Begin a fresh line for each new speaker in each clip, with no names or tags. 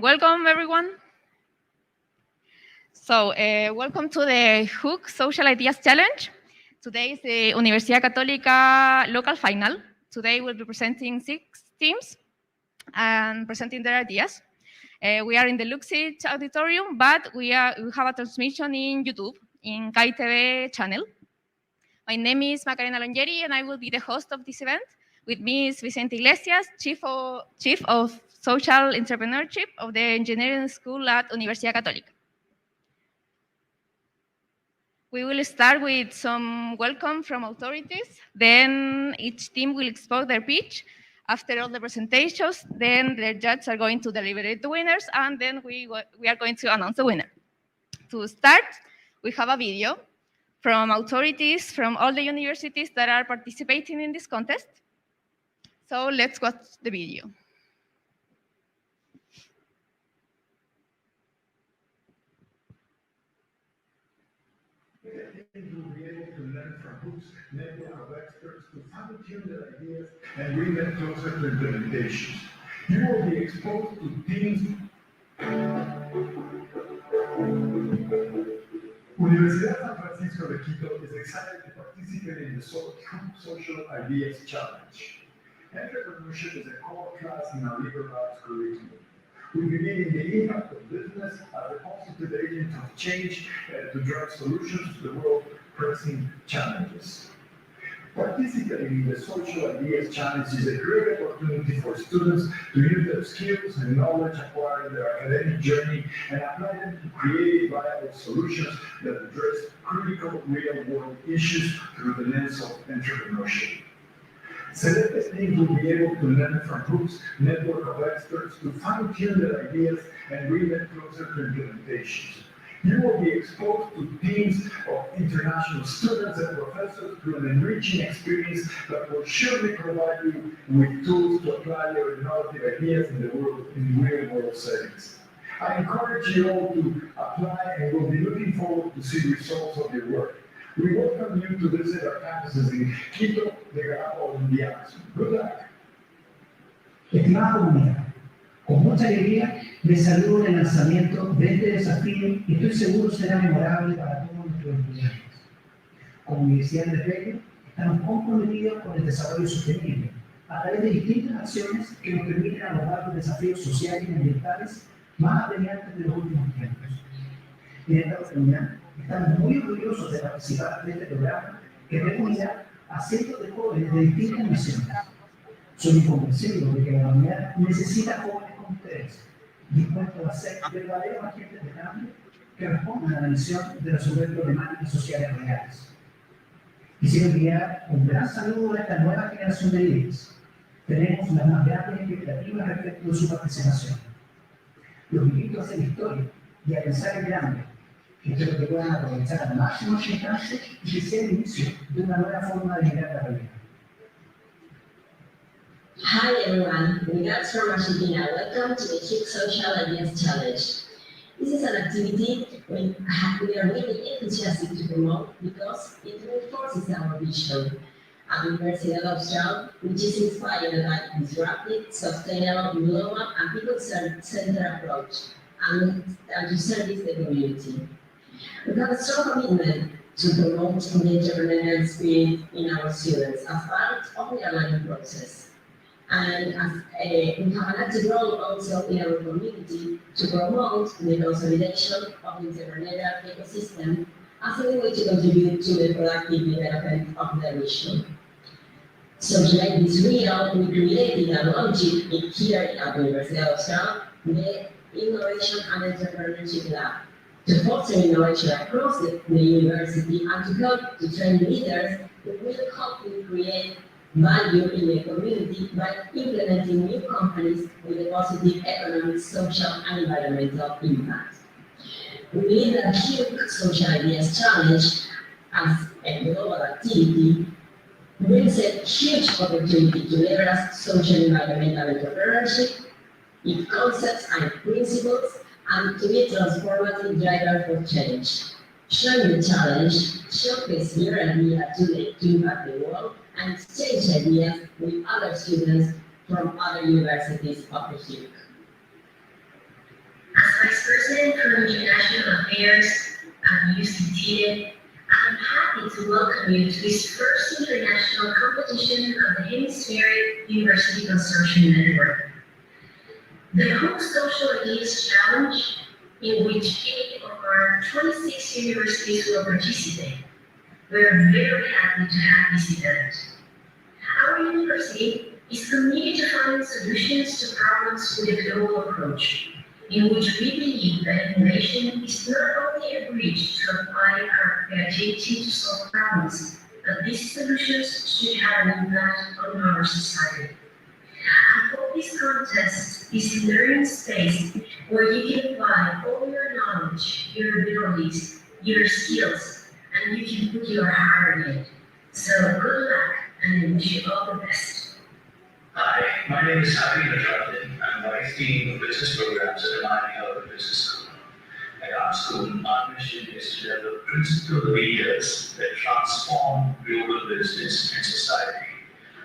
Welcome, everyone. So, welcome to the HUC Social Ideas Challenge. Today is the Universidad Católica local final. Today we'll be presenting 6 teams and presenting their ideas. We are in the Luxich auditorium, but we have a transmission in YouTube, in KTV channel. My name is Macarena Longeri, and I will be the host of this event. With me is Vicente Iglesias, Chief of Social Entrepreneurship of the Engineering School at Universidad Católica. We will start with some welcome from authorities. Then each team will expose their pitch. After all the presentations, then the judges are going to deliberate the winners, and then we are going to announce the winner. To start, we have a video from authorities from all the universities that are participating in this contest. So let's watch the video.
Will be able to learn from HUC's network of experts to fine-tune their ideas and bring them closer to implementations. You will be exposed to teams. Universidad San Francisco de Quito is excited to participate in the HUC Social Ideas Challenge. Entrepreneurship is a core class in our liberal arts curriculum. We believe in the impact of business as a positive agent of change to drive solutions to the world's pressing challenges. Participating in the Social Ideas Challenge is a great opportunity for students to use their skills and knowledge acquired in their academic journey and apply them to creative, viable solutions that address critical real-world issues through the lens of entrepreneurship. Selected teams will be able to learn from HUC's network of experts to fine-tune their ideas and bring them closer to implementations. You will be exposed to teams of international students and professors through an enriching experience that will surely provide you with tools to apply your innovative ideas in real-world settings. I encourage you all to apply and will be looking forward to see results of your work. We welcome you to visit our campuses in Quito, Nicaragua, and Diaz. Good luck.
Estimada comunidad, con mucha alegría les saludo en el lanzamiento de este desafío y estoy seguro será memorable para todos nuestros estudiantes. Como Universidad de Chile, estamos comprometidos con el desarrollo sostenible a través de distintas acciones que nos permiten abordar los desafíos sociales y ambientales más apremiantes de los últimos tiempos. En esta oportunidad, estamos muy orgullosos de participar de este programa que reunirá a cientos de jóvenes de distintas naciones. Soy convencido de que la humanidad necesita jóvenes como ustedes, dispuestos a ser verdaderos agentes de cambio que respondan a la misión de resolver problemáticas sociales reales. Quisiera enviar un gran saludo a esta nueva generación de líderes. Tenemos las más grandes expectativas respecto de su participación. Los invito a hacer historia y a pensar en grande. Espero que puedan aprovechar al máximo su alcance y que sea el inicio de una nueva forma de mirar la realidad.
Hi everyone, regards from Argentina. Welcome to the HUC Social Ideas Challenge. This is an activity we are really enthusiastic to promote because it reinforces our vision at Universidad Austral, which is inspired by disruptive, sustainable, global, and people-centered approach, and to service the community. We have a strong commitment to promote the entrepreneurial spirit in our students as part of the learning process. And we have an active role also in our community to promote the consolidation of the entrepreneurial ecosystem as a way to contribute to the productive development of the mission. So to make this real, we created and launched it here at the University of Austral, the Innovation and Entrepreneurship Lab, to foster innovation across the university and to help to train leaders who will help to create value in the community by implementing new companies with a positive economic, social, and environmental impact. We believe that HUC Social Ideas Challenge, as a global activity, brings a huge opportunity to leverage social environmental entrepreneurship, its concepts and principles, and to be a transformative driver for change. Sharing the challenge, showcase your idea to impact the world, and exchange ideas with other students from other universities of the HUC. As Vice President for International Affairs at UC Chile, I'm happy to welcome you to this first international competition of the Hemispheric University Consortium Network. The HUC Social Ideas Challenge, in which 8 of our 26 universities will participate. We're very happy to have this event. Our university is committed to finding solutions to problems with a global approach, in which we believe that innovation is not only a bridge to apply our creativity to solve problems, but these solutions should have an impact on our society. I hope this contest is a learning space where you can apply all your knowledge, your abilities, your skills, and you can put your heart in it. So good luck, and I wish you all the best.
Hi, my name is Untitled. I'm Vice Dean of Business Programs at Miami Harvard Business School. At our school, our mission is to develop principled leaders that transform global business and society.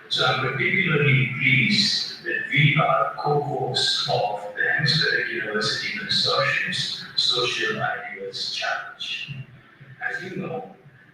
So I'm particularly pleased that we are co-hosts of the Hemispheric University Consortium's Social Ideas Challenge. As you know,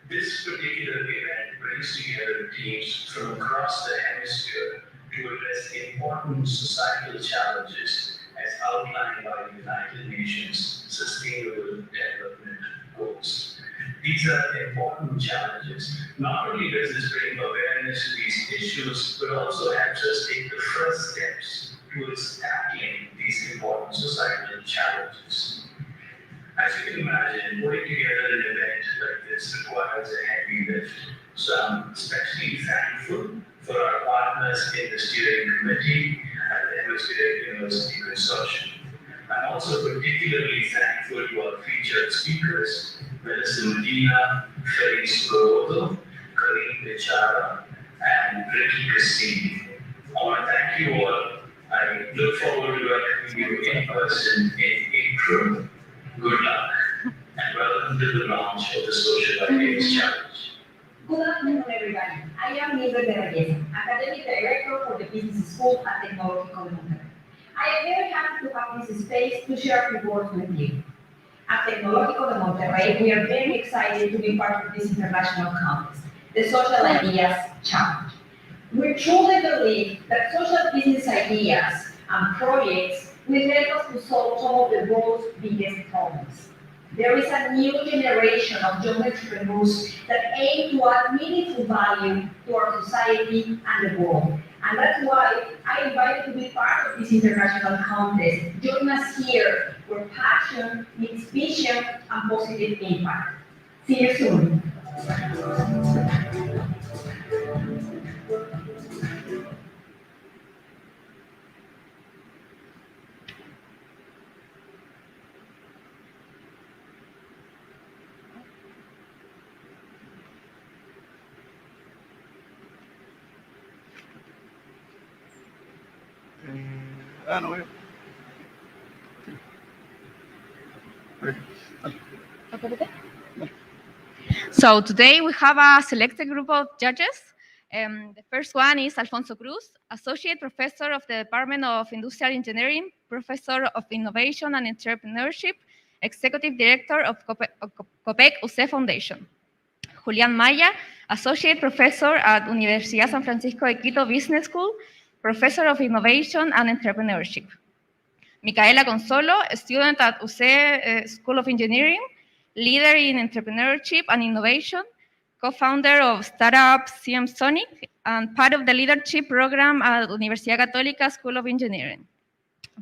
this particular event brings together teams from across the hemisphere to address important societal challenges as outlined by the United Nations Sustainable Development Goals. These are important challenges. Not only does this bring awareness to these issues, but also helps us take the first steps towards tackling these important societal challenges. As you can imagine, putting together an event like this requires a heavy lift. So I'm especially thankful for our partners in the steering committee at the Hemispheric University Consortium. I'm also particularly thankful to our featured speakers, Melissa Medina, Felice Brodo, Kareem Bechara, and Ricky Christine. I want to thank you all. I look forward to welcoming you in person in April. Good luck, and welcome to the launch of the Social Ideas Challenge.
Good afternoon, everybody. I am Mildred de Reyes, Academic Director for the Business School at Tecnológico de Monterrey. I am very happy to have this space to share a few words with you. At Tecnológico de Monterrey, we are very excited to be part of this international contest, the Social Ideas Challenge. We truly believe that social business ideas and projects will help us to solve some of the world's biggest problems. There is a new generation of young entrepreneurs that aim to add meaningful value to our society and the world. And that's why I invite you to be part of this international contest. Join us here, where passion meets vision and positive impact. See you soon.
No veo.
So today we have a selected group of judges. The first one is Alfonso Cruz, Associate Professor of the Department of Industrial Engineering, Professor of Innovation and Entrepreneurship, Executive Director of Copec UC Foundation. Julián Maya, Associate Professor at Universidad San Francisco de Quito Business School, Professor of Innovation and Entrepreneurship. Micaela Consolo, a student at UC School of Engineering, leader in entrepreneurship and innovation, co-founder of startup CM Sonic, and part of the leadership program at Universidad Católica School of Engineering.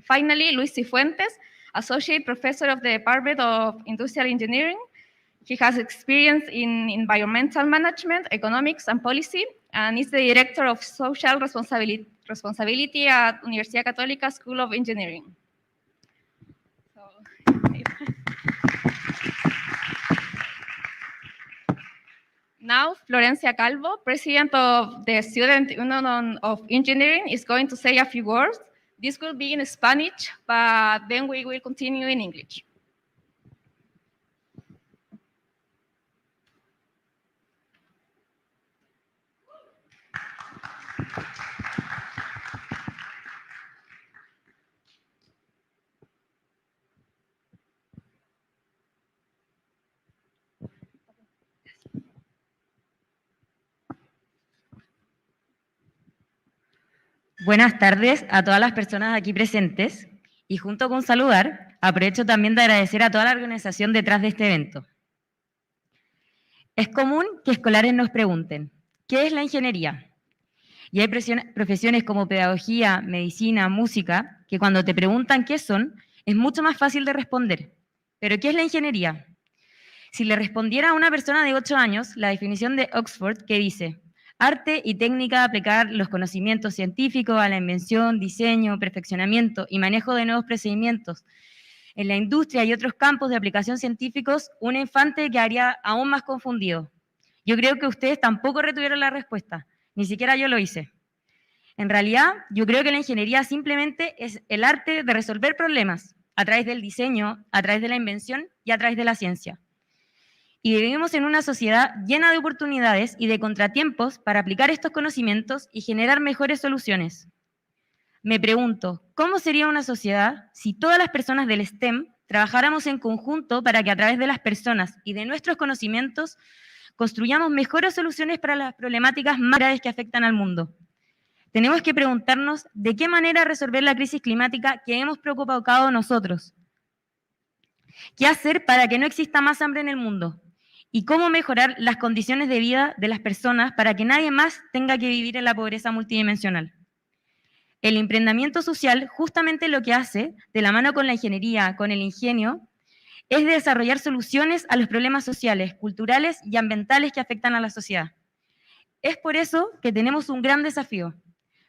Finally, Luis Cifuentes, Associate Professor of the Department of Industrial Engineering. He has experience in environmental management, economics, and policy, and is the Director of Social Responsibility at Universidad Católica School of Engineering. Now, Florencia Calvo, President of the Student Union of Engineering, is going to say a few words. This will be in Spanish, but then we will continue in English.
Buenas tardes a todas las personas aquí presentes y junto con saludar, aprovecho también de agradecer a toda la organización detrás de este evento. Es común que escolares nos pregunten, ¿qué es la ingeniería? Y hay profesiones como pedagogía, medicina, música, que cuando te preguntan qué son, es mucho más fácil de responder. ¿Pero qué es la ingeniería? Si le respondiera a una persona de 8 años, la definición de Oxford que dice, arte y técnica de aplicar los conocimientos científicos a la invención, diseño, perfeccionamiento y manejo de nuevos procedimientos en la industria y otros campos de aplicación científicos, un infante quedaría aún más confundido. Yo creo que ustedes tampoco retuvieron la respuesta, ni siquiera yo lo hice. En realidad, yo creo que la ingeniería simplemente es el arte de resolver problemas a través del diseño, a través de la invención y a través de la ciencia. Y vivimos en una sociedad llena de oportunidades y de contratiempos para aplicar estos conocimientos y generar mejores soluciones. Me pregunto, ¿cómo sería una sociedad si todas las personas del STEM trabajáramos en conjunto para que a través de las personas y de nuestros conocimientos construyamos mejores soluciones para las problemáticas más graves que afectan al mundo? Tenemos que preguntarnos de qué manera resolver la crisis climática que hemos provocado nosotros. ¿Qué hacer para que no exista más hambre en el mundo? ¿Y cómo mejorar las condiciones de vida de las personas para que nadie más tenga que vivir en la pobreza multidimensional? El emprendimiento social justamente lo que hace, de la mano con la ingeniería, con el ingenio, es desarrollar soluciones a los problemas sociales, culturales y ambientales que afectan a la sociedad. Es por eso que tenemos un gran desafío,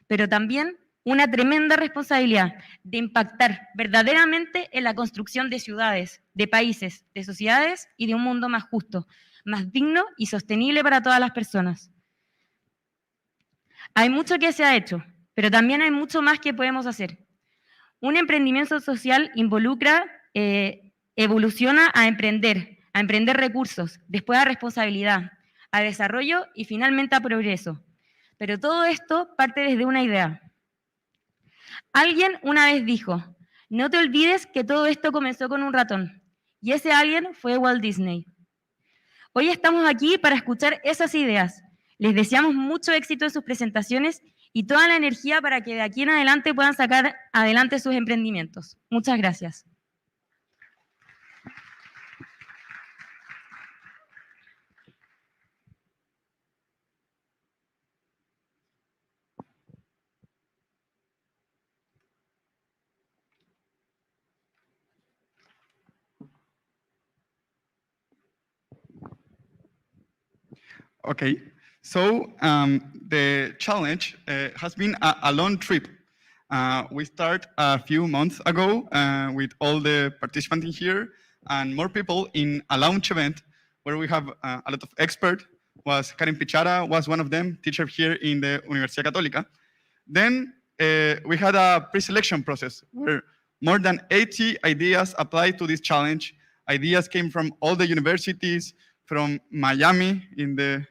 pero también una tremenda responsabilidad de impactar verdaderamente en la construcción de ciudades, de países, de sociedades y de un mundo más justo, más digno y sostenible para todas las personas. Hay mucho que se ha hecho, pero también hay mucho más que podemos hacer. Un emprendimiento social involucra, evoluciona a emprender recursos, después a responsabilidad, a desarrollo y finalmente a progreso. Pero todo esto parte desde una idea. Alguien una vez dijo, no te olvides que todo esto comenzó con un ratón, y ese alguien fue Walt Disney. Hoy estamos aquí para escuchar esas ideas. Les deseamos mucho éxito en sus presentaciones y toda la energía para que de aquí en adelante puedan sacar adelante sus emprendimientos. Muchas gracias.
Okay, so the challenge has been a long trip. We start a few months ago with all the participants in here and more people in a launch event where we have a lot of experts. Karen Pichara was one of them, teacher here in the Universidad Católica. Then we had a pre-selection process where more than 80 ideas applied to this challenge. Ideas came from all the universities, from Miami in the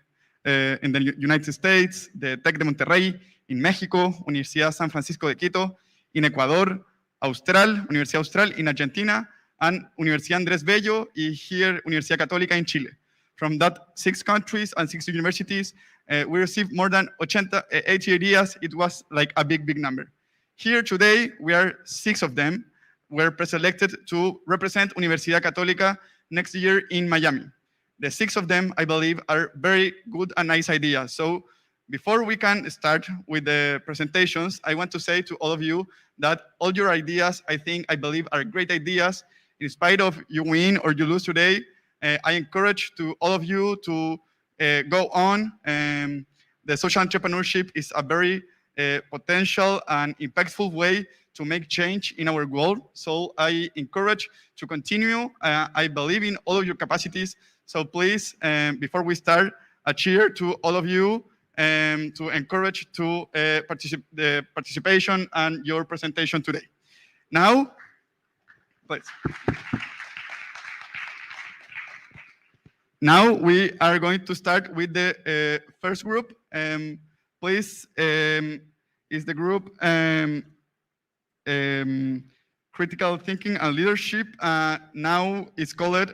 United States, the Tec de Monterrey, in México, Universidad San Francisco de Quito, in Ecuador, Universidad Austral in Argentina, and Universidad Andrés Bello, y here, Universidad Católica in Chile. From that 6 countries and 6 universities, we received more than 80 ideas. It was like a big, big number. Here today, we are 6 of them. We're preselected to represent Universidad Católica next year in Miami. The 6 of them, I believe, are very good and nice ideas. So before we can start with the presentations, I want to say to all of you that all your ideas, I believe, are great ideas. In spite of you win or you lose today, I encourage to all of you to go on. The social entrepreneurship is a very potential and impactful way to make change in our world. So I encourage to continue. I believe in all of your capacities. So please, before we start, a cheer to all of you to encourage to the participation and your presentation today. Now, please. Now we are going to start with the first group. Please, is the group Critical Thinking and Leadership. Now it's called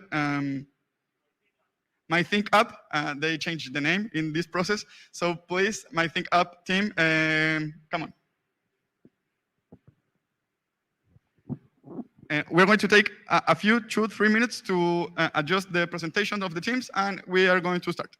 My Think Up. They changed the name in this process. So please, My Think Up team, come on. we're going to take a few 2-3 minutes to adjust the presentation of the teams, and we are going to start.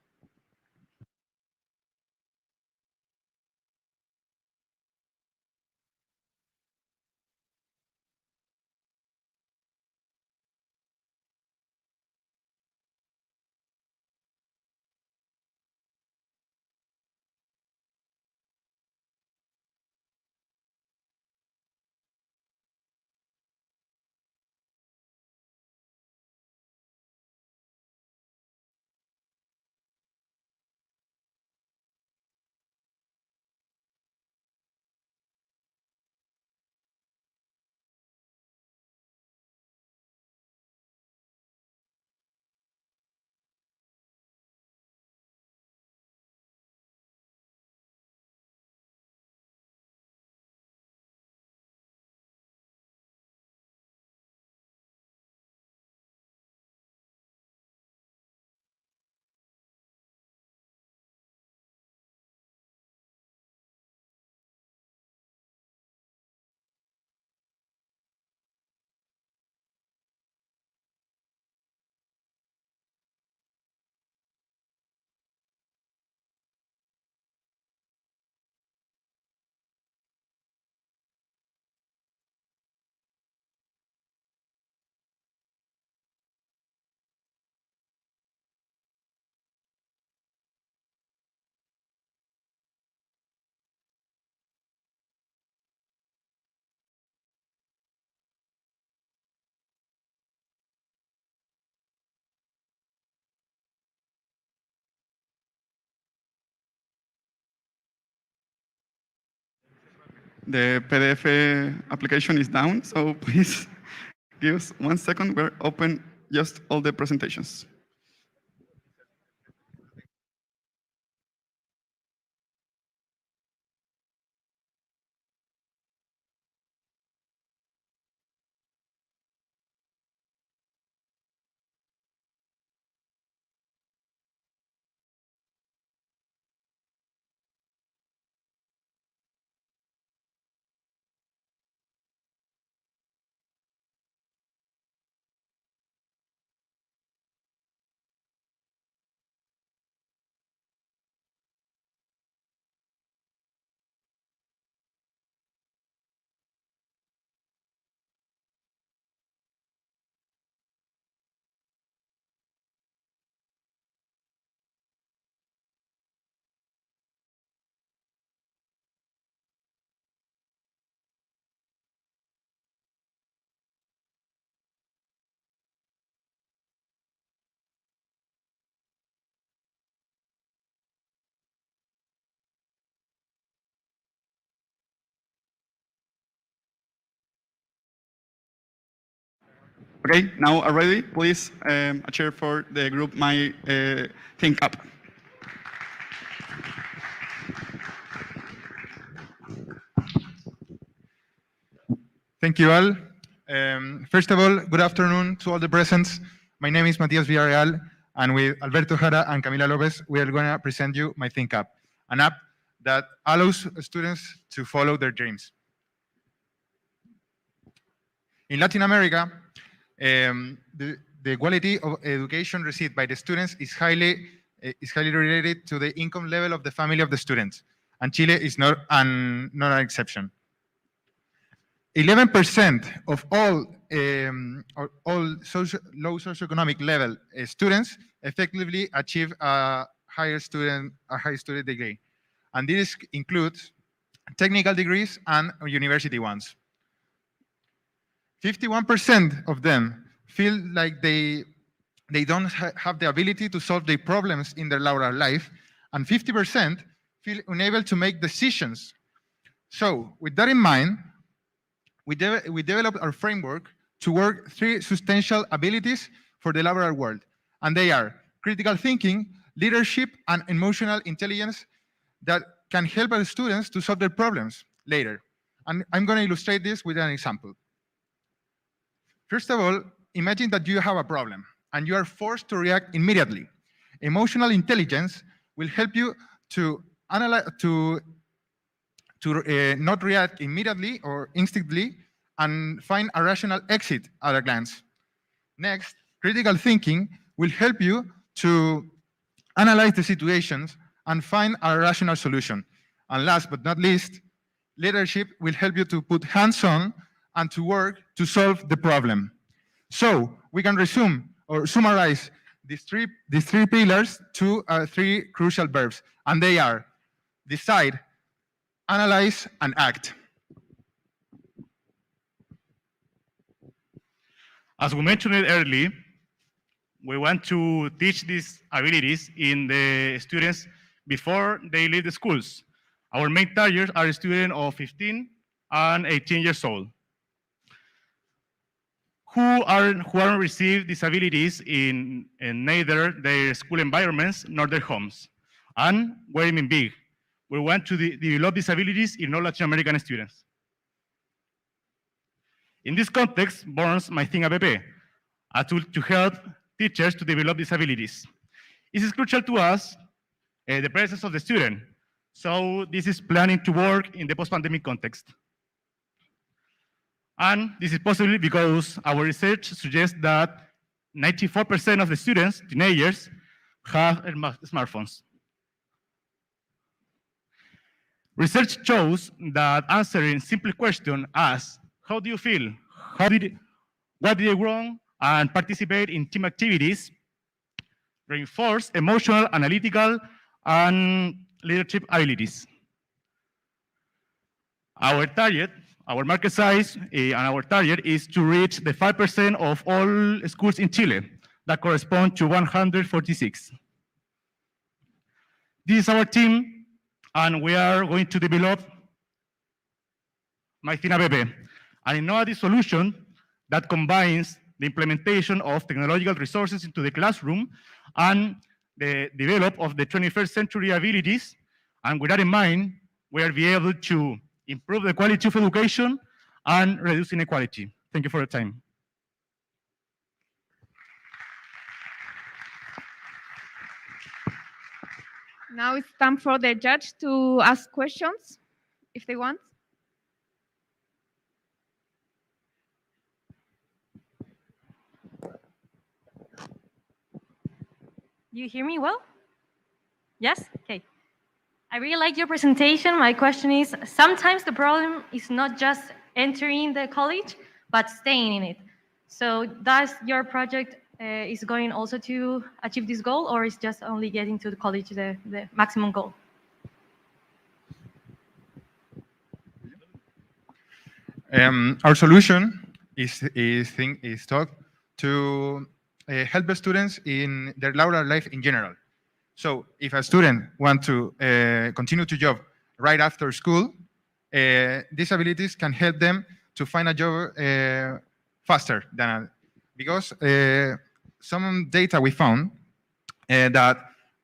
The PDF application is down, so please give us 1 second. We're open just all the presentations. Okay, now already, please a chair for the group My Think Up.
Thank you all. First of all, good afternoon to all the presents. My name is Matias Villarreal, and with Alberto Jara and Camila Lopez, we are going to present you My Think App, an app that allows students to follow their dreams. In Latin America, the quality of education received by the students is highly related to the income level of the family of the students, and Chile is not an exception. 11% of all low socioeconomic level students effectively achieve a higher student degree, and this includes technical degrees and university ones. 51% of them feel like they don't have the ability to solve their problems in their laboral life, and 50% feel unable to make decisions. So, with that in mind, we developed our framework to work 3 substantial abilities for the laboral world, and they are critical thinking, leadership, and emotional intelligence that can help our students to solve their problems later. And I'm going to illustrate this with an example. First of all, imagine that you have a problem and you are forced to react immediately. Emotional intelligence will help you to analyze, to not react immediately or instinctively, and find a rational exit at a glance. Next, critical thinking will help you to analyze the situations and find a rational solution. And last but not least, leadership will help you to put hands on and to work to solve the problem. So we can resume or summarize these three pillars to three crucial verbs, and they are decide, analyze, and act.
As we mentioned it earlier, we want to teach these abilities in the students before they leave the schools. Our main targets are students of 15 and 18 years old who haven't received these abilities in neither their school environments nor their homes. And we're aiming big. We want to develop these abilities in all Latin American students. In this context, borns my Think app, a tool to help teachers to develop these abilities. It is crucial to us, the presence of the student. So this is planning to work in the post-pandemic context. And this is possible because our research suggests that 94% of the students, teenagers, have smartphones. Research shows that answering simple questions as, how do you feel? What did you wrong? And participate in team activities reinforce emotional, analytical, and leadership abilities. Our market size and our target is to reach the 5% of all schools in Chile. That correspond to 146. This is our team, and we are going to develop my Think app, an innovative solution that combines the implementation of technological resources into the classroom and the development of the 21st century abilities. And with that in mind, we will be able to improve the quality of education and reduce inequality. Thank you for your time.
Now it's time for the judge to ask questions, if they want.
You hear me well? Yes? Okay. I really like your presentation. My question is, sometimes the problem is not just entering the college, but staying in it. So does your project is going also to achieve this goal, or is just only getting to the college the maximum goal?
Our solution is thought to help the students in their laboral life in general. So if a student wants to continue to job right after school, these abilities can help them to find a job faster than because some data we found that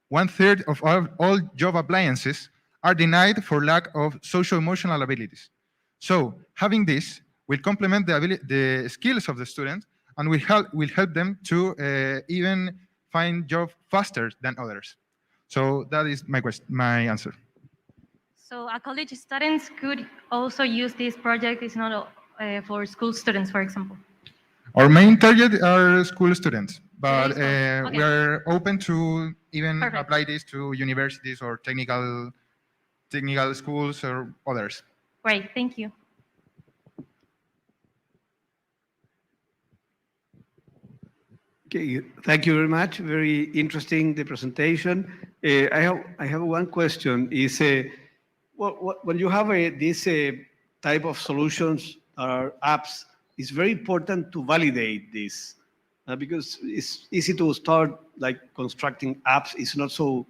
1/3 of all job appliances are denied for lack of social-emotional abilities. So having this will complement the skills of the student and will help them to even find job faster than others. So that is my answer.
So a college students could also use this project. It's not for school students, for example.
Our main target are school students, but
Okay.
we are open to even
Perfect.
apply this to universities or technical schools or others.
Great, thank you.
Okay, thank you very much. Very interesting, the presentation. I have one question. Is when you have this type of solutions or apps, it's very important to validate this because it's easy to start like constructing apps. It's not so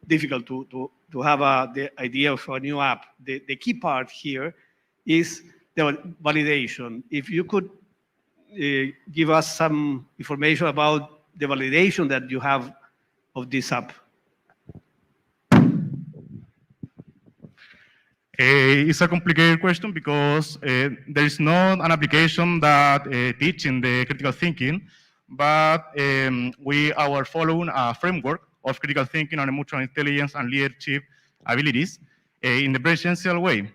difficult to have the idea of a new app. The key part here is the validation. If you could give us some information about the validation that you have of this app.
It's a complicated question because there is not an application that teaching the critical thinking, but we are following a framework of critical thinking and emotional intelligence and leadership abilities in the very essential way.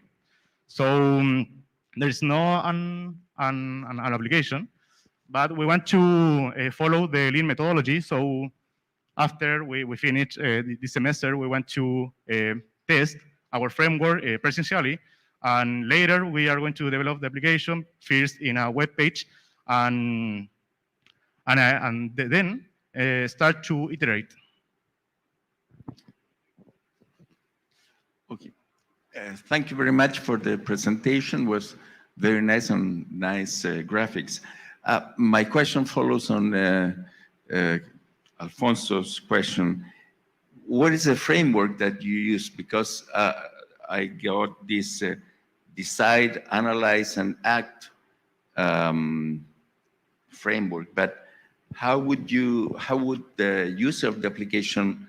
So there is no an application, but we want to follow the lean methodology. So after we finish this semester, we want to test our framework presentially, and later we are going to develop the application first in a web page, and then start to iterate.
Okay. Thank you very much for the presentation. It was very nice and nice graphics. My question follows on Alfonso's question. What is the framework that you use? Because I got this decide, analyze, and act framework, but how would the user of the application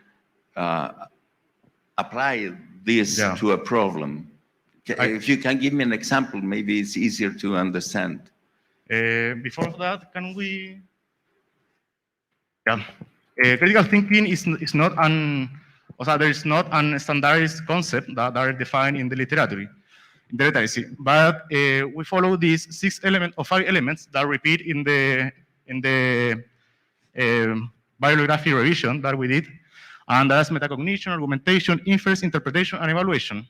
apply this to a problem? If you can give me an example, maybe it's easier to understand.
Before that, can we? Yeah. Critical thinking is not there is not an standardized concept that are defined in the literature, but we follow these 5 elements that repeat in the bibliography revision that we did, and that's metacognition, argumentation, inference, interpretation, and evaluation.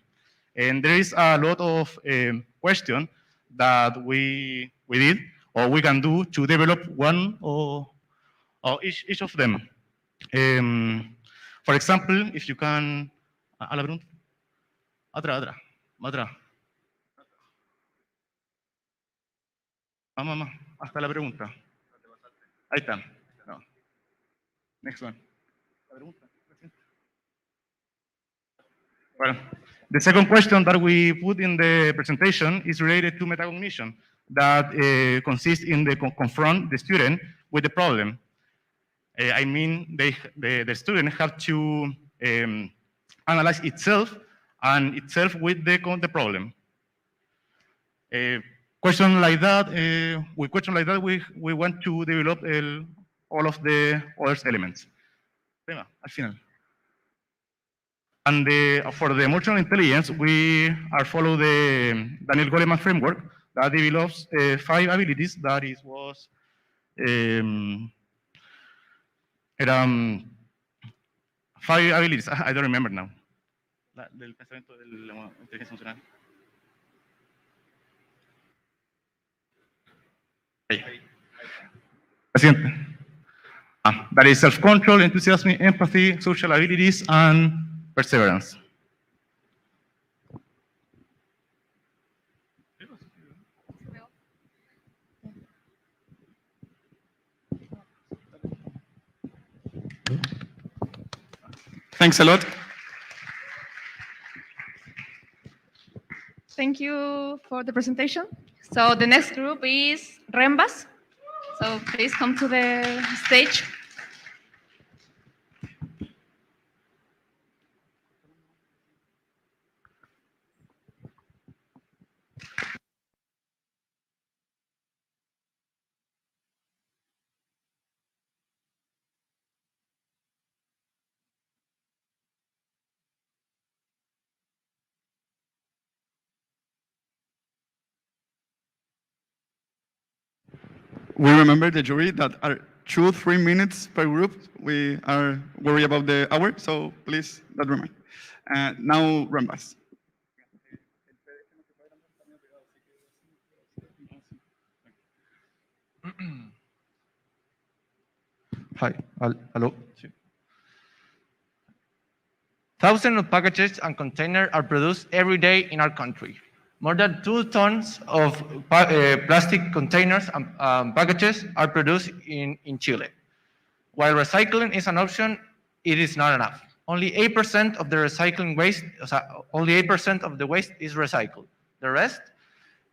And there is a lot of questions that we did or we can do to develop one or each of them. For example, if you can... ¿A la pregunta? Atrás. Mamá, hasta la pregunta. Ahí está. No. Next one. La pregunta. Well, the second question that we put in the presentation is related to metacognition, that consists in the confront the student with the problem. I mean, the student have to analyze itself with the problem. Question like that, we want to develop all of the other elements. Al final. And for the emotional intelligence, we are follow the Daniel Goleman framework that develops 5 abilities. That was 5 abilities. I don't remember now. Del pensamiento de la inteligencia emocional. That is self-control, enthusiasm, empathy, social abilities, and perseverance.
Thanks a lot.
Thank you for the presentation. So the next group is Rembas. So please come to the stage.
We remember the jury that are 2-3 minutes per group. We are worried about the hour, so please don't remind. Now, Rembas.
Hi, hello. Thousands of packages and containers are produced every day in our country. More than 2 tons of plastic containers and packages are produced in Chile. While recycling is an option, it is not enough. Only 8% of the recycling waste, only 8% of the waste is recycled. The rest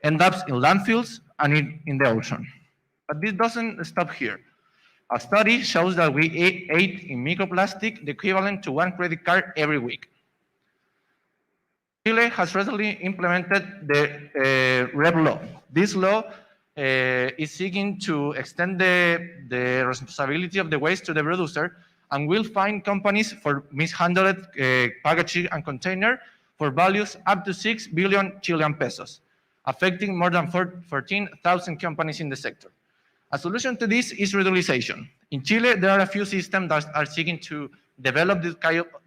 ends up in landfills and in the ocean. But this doesn't stop here. A study shows that we ate in microplastic the equivalent to 1 credit card every week. Chile has recently implemented the REP law. This law is seeking to extend the responsibility of the waste to the producer and will fine companies for mishandled packaging and container for values up to 6 billion Chilean pesos. affecting more than 14,000 companies in the sector. A solution to this is redistribution. In Chile, there are a few systems that are seeking to develop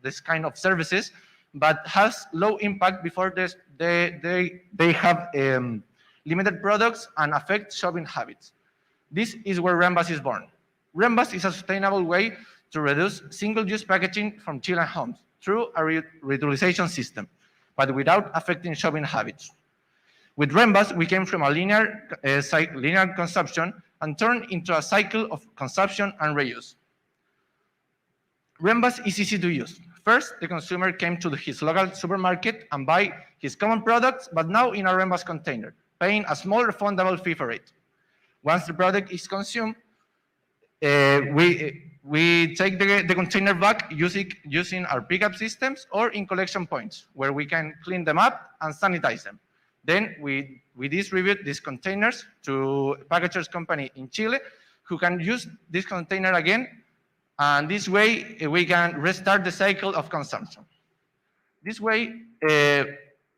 this kind of services, but has low impact before they have limited products and affect shopping habits. This is where Rembas is born. Rembas is a sustainable way to reduce single-use packaging from Chilean homes through a reutilization system, but without affecting shopping habits. With Rembas, we came from a linear consumption and turned into a cycle of consumption and reuse. Rembas is easy to use. First, the consumer came to his local supermarket and buy his common products, but now in a Rembas container, paying a small refundable fee for it. Once the product is consumed, we take the container back using our pickup systems or in collection points, where we can clean them up and sanitize them. Then we distribute these containers to packagers company in Chile, who can use this container again, and this way we can restart the cycle of consumption. This way,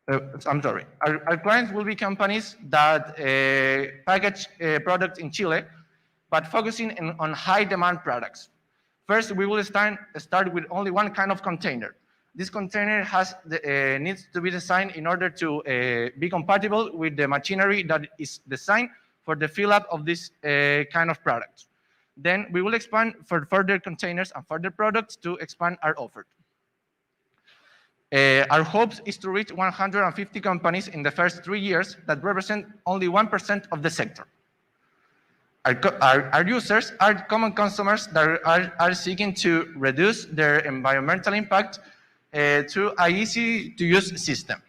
our clients will be companies that package products in Chile, but focusing on high demand products. First, we will start with only one kind of container. This container needs to be designed in order to be compatible with the machinery that is designed for the fill-up of this kind of product. Then we will expand for further containers and further products to expand our offer. Our hopes is to reach 150 companies in the first 3 years that represent only 1% of the sector. Our users are common consumers that are seeking to reduce their environmental impact through an easy-to-use system.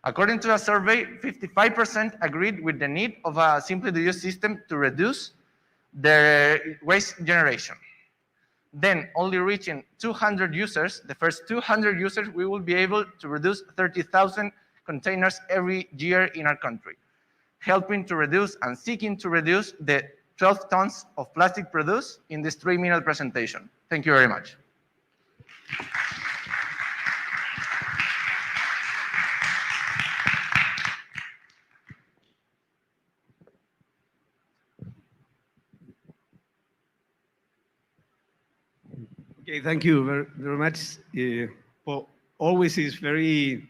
According to a survey, 55% agreed with the need of a simple-to-use system to reduce their waste generation. Then, only reaching 200 users, the first 200 users, we will be able to reduce 30,000 containers every year in our country, helping to reduce and seeking to reduce the 12 tons of plastic produced in this 3-minute presentation. Thank you very much.
Okay, thank you very much. Well, always is very,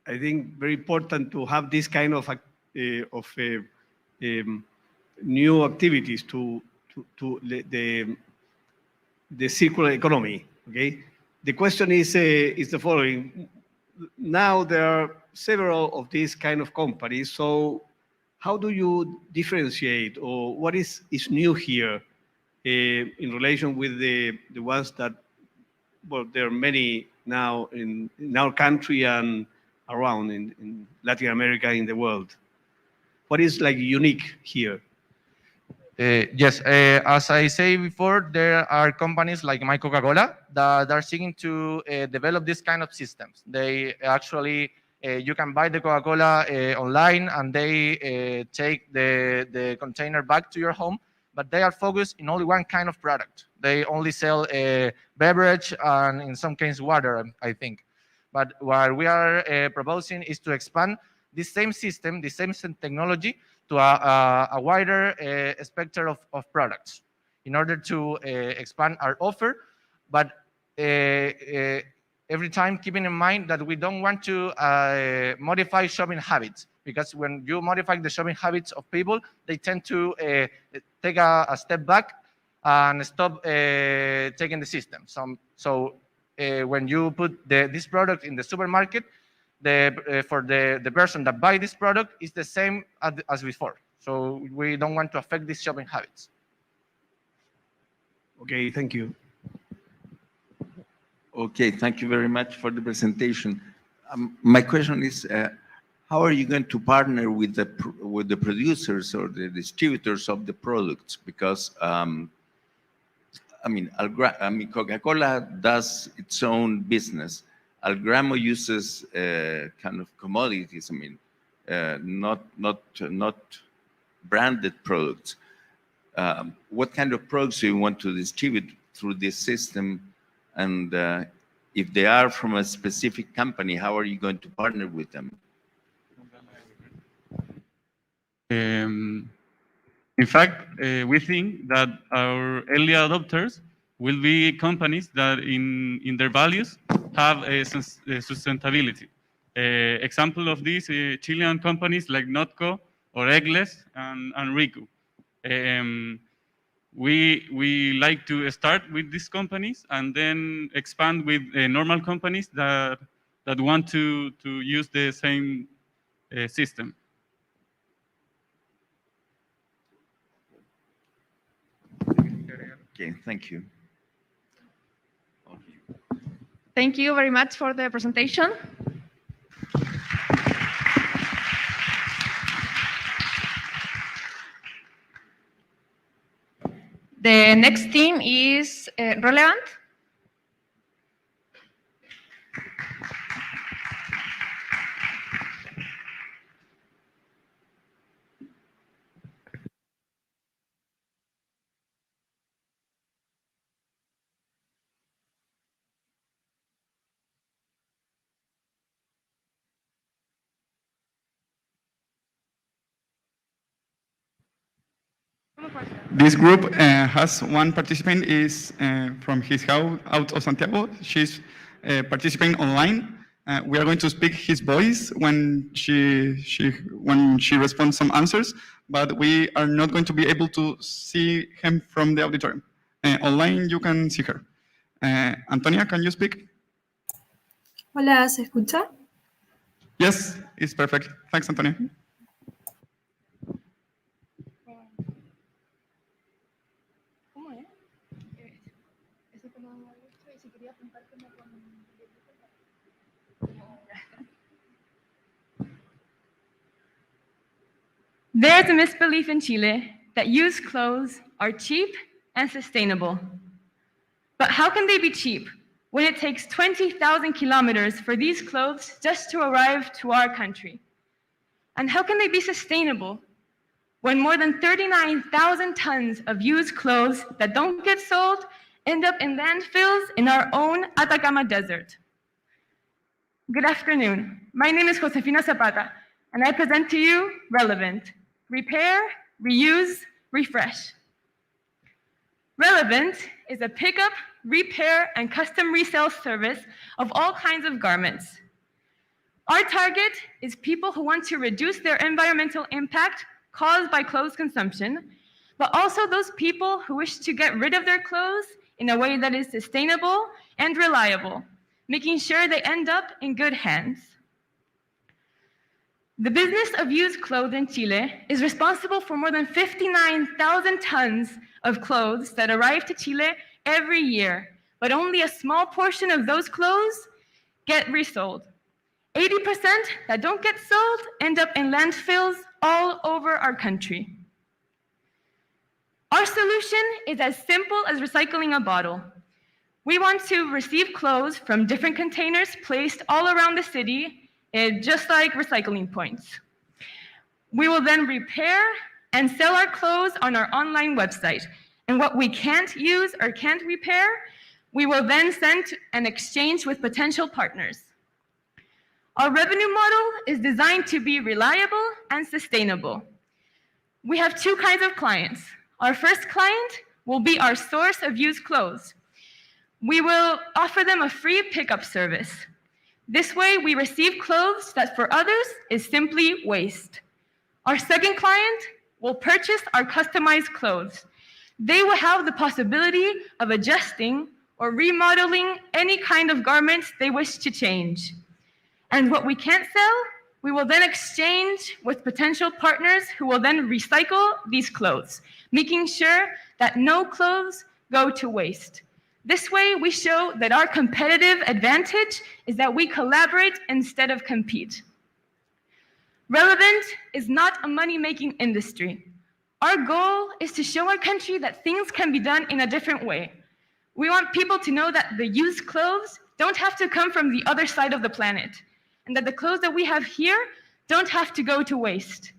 I think, very important to have this kind of new activities to the circular economy. Okay, the question is the following. Now there are several of these kind of companies. So how do you differentiate, or what is new here in relation with the ones that, well, there are many now in our country and around in Latin America, in the world? What is like unique here?
Yes, as I say before, there are companies like My Coca-Cola that are seeking to develop this kind of systems. They actually, you can buy the Coca-Cola online and they take the container back to your home, but they are focused in only one kind of product. They only sell a beverage and in some cases water, I think. But what we are proposing is to expand this same system, the same technology to a wider spectrum of products in order to expand our offer, but every time keeping in mind that we don't want to modify shopping habits, because when you modify the shopping habits of people, they tend to take a step back and stop taking the system. So when you put this product in the supermarket, for the person that buy this product is the same as before. So we don't want to affect these shopping habits.
Okay, thank you.
Okay, thank you very much for the presentation. My question is, how are you going to partner with the producers or the distributors of the products? Because Coca-Cola does its own business. Algramo uses kind of commodities. Not branded products. What kind of products do you want to distribute through this system? And if they are from a specific company, how are you going to partner with them?
In fact, we think that our early adopters will be companies that in their values have a sustainability. Example of this, Chilean companies like Notco or Egles and Riku. We like to start with these companies and then expand with normal companies that want to use the same system.
Okay, thank you.
Thank you very much for the presentation. The next theme is relevant.
This group has one participant is from his house out of Santiago. She's participating online. We are going to speak his voice when she responds some answers, but we are not going to be able to see him from the auditorium. Online you can see her. Antonia, can you speak?
Hola, ¿se escucha?
Yes, it's perfect. Thanks, Antonia.
There's a misbelief in Chile that used clothes are cheap and sustainable. But how can they be cheap when it takes 20,000 kilometers for these clothes just to arrive to our country? And how can they be sustainable when more than 39,000 tons of used clothes that don't get sold end up in landfills in our own Atacama Desert? Good afternoon. My name is Josefina Zapata, and I present to you Relevant: Repair, Reuse, Refresh. Relevant is a pickup, repair, and custom resale service of all kinds of garments. Our target is people who want to reduce their environmental impact caused by clothes consumption, but also those people who wish to get rid of their clothes in a way that is sustainable and reliable, making sure they end up in good hands. The business of used clothes in Chile is responsible for more than 59,000 tons of clothes that arrive to Chile every year, but only a small portion of those clothes get resold. 80% that don't get sold end up in landfills all over our country. Our solution is as simple as recycling a bottle. We want to receive clothes from different containers placed all around the city, just like recycling points. We will then repair and sell our clothes on our online website. And what we can't use or can't repair, we will then send and exchange with potential partners. Our revenue model is designed to be reliable and sustainable. We have two kinds of clients. Our first client will be our source of used clothes. We will offer them a free pickup service. This way, we receive clothes that for others is simply waste. Our second client will purchase our customized clothes. They will have the possibility of adjusting or remodeling any kind of garments they wish to change. And what we can't sell, we will then exchange with potential partners who will then recycle these clothes, making sure that no clothes go to waste. This way, we show that our competitive advantage is that we collaborate instead of compete. Relevant is not a money-making industry. Our goal is to show our country that things can be done in a different way. We want people to know that the used clothes don't have to come from the other side of the planet, and that the clothes that we have here don't have to go to waste.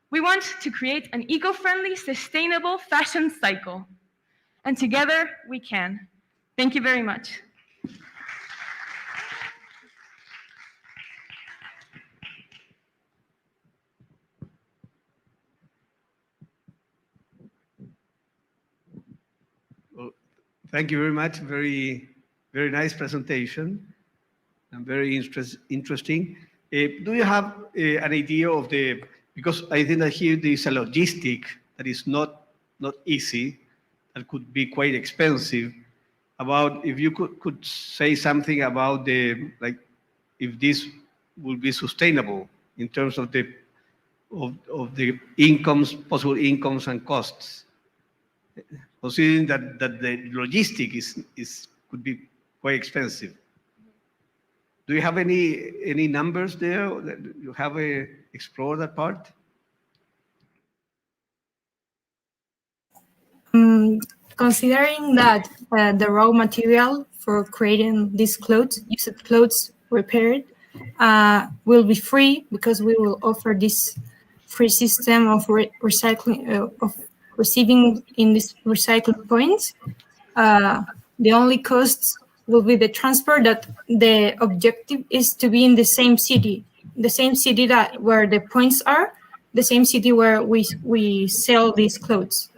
We want to create an eco-friendly, sustainable fashion cycle. And together, we can. Thank you very much.
Thank you very much. Very, very nice presentation and very interesting. Do you have an idea of the, because I think that here there is a logistic that is not easy, that could be quite expensive, about if you could say something about the, like, if this will be sustainable in terms of the incomes, possible incomes and costs, considering that the logistic could be quite expensive. Do you have any numbers there that you have explored that part?
Considering that the raw material for creating these clothes, used clothes repaired, will be free, because we will offer this free system of recycling, of receiving in these recycling points. The only costs will be the transport, that the objective is to be in the same city that where the points are, the same city where we sell these clothes.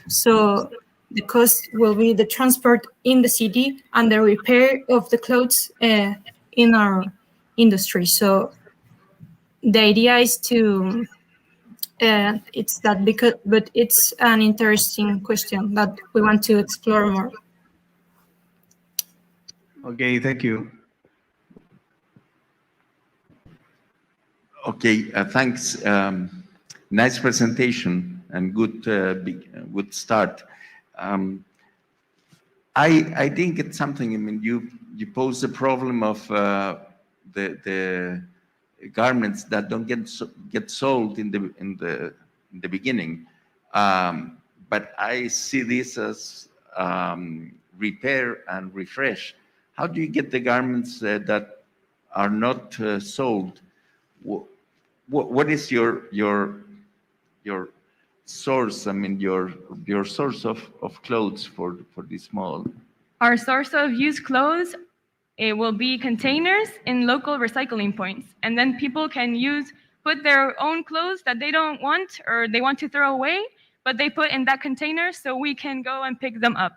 So the cost will be the transport in the city and the repair of the clothes in our industry. So the idea is to, it's that, because, but it's an interesting question that we want to explore more.
Okay, thank you.
Okay, thanks. Nice presentation and good start. I think it's something. I mean, you pose the problem of the garments that don't get sold in the beginning, but I see this as repair and refresh. How do you get the garments that are not sold? What is your source? I mean, your source of clothes for this model?
Our source of used clothes, it will be containers in local recycling points, and then people can put their own clothes that they don't want or they want to throw away, but they put in that container, so we can go and pick them up.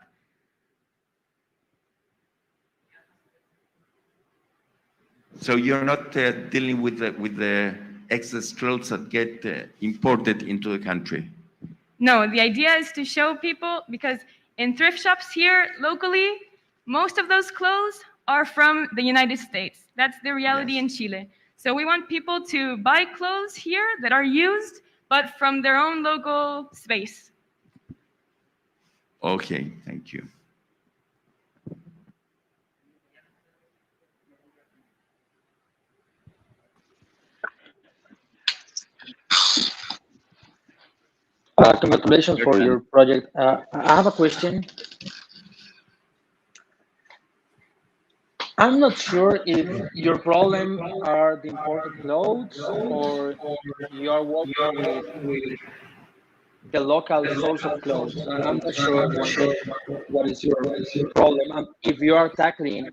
So you're not dealing with the excess clothes that get imported into the country?
No, the idea is to show people, because in thrift shops here locally, most of those clothes are from the United States. That's the reality in Chile. So we want people to buy clothes here that are used, but from their own local space.
Okay, thank you.
Congratulations for your project. I have a question. I'm not sure if your problem are the imported clothes, or you are working with the local source of clothes. I'm not sure what is your problem, and if you are tackling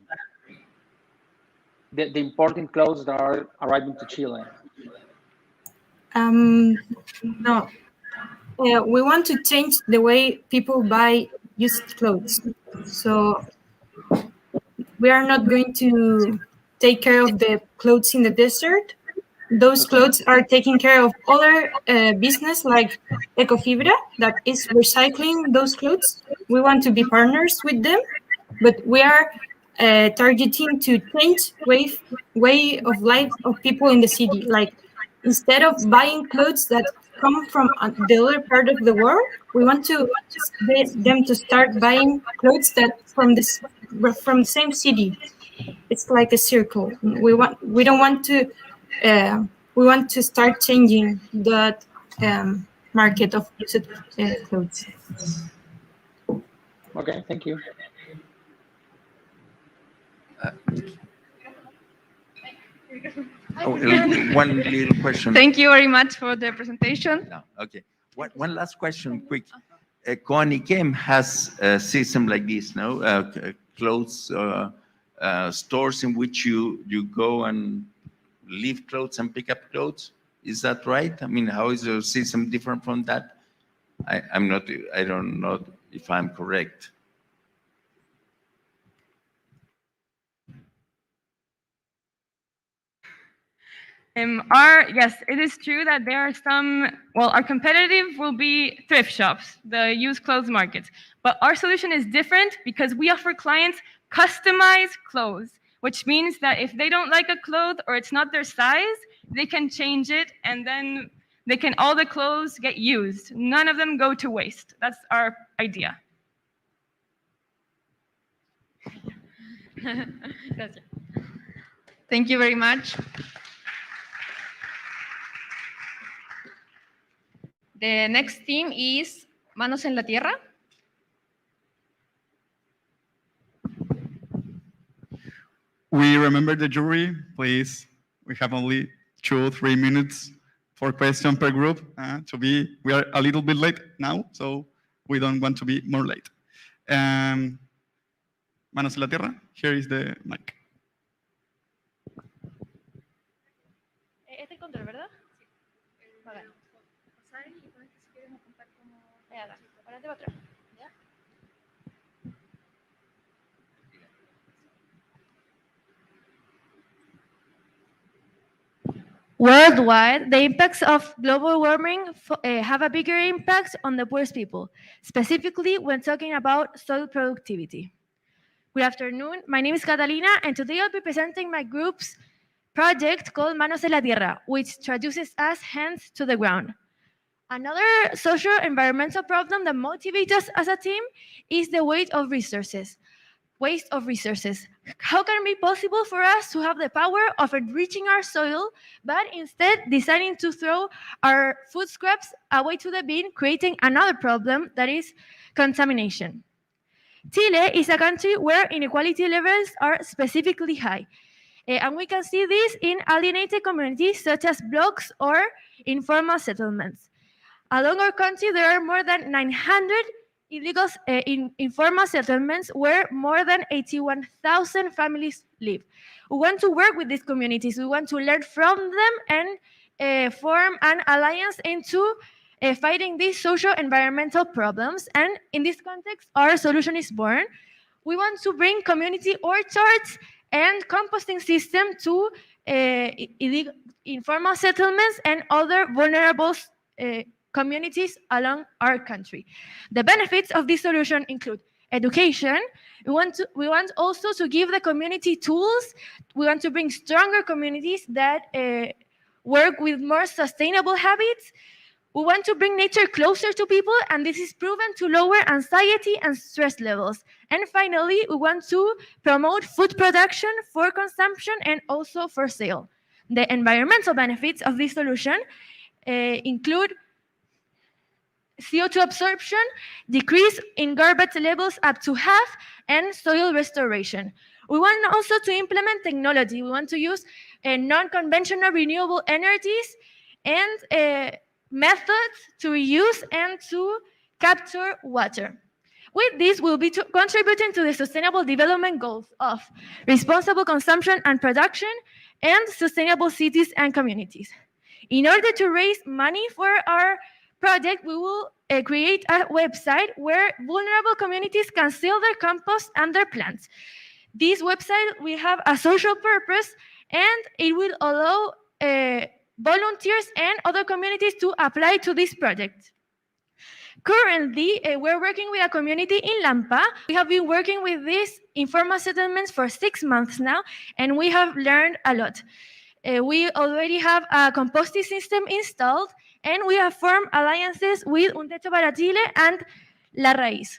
the importing clothes that are arriving to Chile.
No. We want to change the way people buy used clothes. So we are not going to take care of the clothes in the desert. Those clothes are taking care of other business like Ecofibra that is recycling those clothes. We want to be partners with them, but we are targeting to change way of life of people in the city. Like, instead of buying clothes that come from the other part of the world, we want them to start buying clothes that from the same city. It's like a circle. We want to start changing that market of used clothes.
Okay, thank you.
One little question.
Thank you very much for the presentation.
No, okay. One last question, quick. Coaniquem has a system like this, no? Clothes stores in which you go and leave clothes and pick up clothes. Is that right? I mean, how is your system different from that? I don't know if I'm correct.
Yes, it is true that there are some, well, our competitive will be thrift shops, the used clothes markets. But our solution is different because we offer clients customized clothes, which means that if they don't like a cloth or it's not their size, they can change it and then all the clothes get used. None of them go to waste. That's our idea. That's it. Thank you very much. The next theme is Manos en la Tierra.
We remember the jury, please. We have only 2 or 3 minutes for question per group. We are a little bit late now, so we don't want to be more late. Manos en la Tierra, here is the mic.
Este control, ¿verdad? Vale. Adelante para atrás.
Worldwide, the impacts of global warming have a bigger impact on the poorest people, specifically when talking about soil productivity. Good afternoon, my name is Catalina, and today I'll be presenting my group's project called Manos en la Tierra, which traduces as hands to the ground. Another social environmental problem that motivates us as a team is the waste of resources. How can it be possible for us to have the power of enriching our soil, but instead deciding to throw our food scraps away to the bin, creating another problem that is contamination? Chile is a country where inequality levels are specifically high. And we can see this in alienated communities such as blocks or informal settlements. Along our country, there are more than 900 illegal informal settlements where more than 81,000 families live. We want to work with these communities. We want to learn from them and form an alliance into fighting these social environmental problems. And in this context, our solution is born. We want to bring community orchards and composting system to informal settlements and other vulnerable communities along our country. The benefits of this solution include education. We want also to give the community tools. We want to bring stronger communities that work with more sustainable habits. We want to bring nature closer to people, and this is proven to lower anxiety and stress levels. And finally, we want to promote food production for consumption and also for sale. The environmental benefits of this solution include CO2 absorption, decrease in garbage levels up to half, and soil restoration. We want also to implement technology. We want to use non-conventional renewable energies and methods to reuse and to capture water. With this, we'll be contributing to the Sustainable Development Goals of responsible consumption and production and sustainable cities and communities. In order to raise money for our project, we will create a website where vulnerable communities can sell their compost and their plants. This website will have a social purpose, and it will allow volunteers and other communities to apply to this project. Currently, we're working with a community in Lampa. We have been working with these informal settlements for 6 months now, and we have learned a lot. We already have a composting system installed, and we have formed alliances with Un Techo para Chile and La Raíz.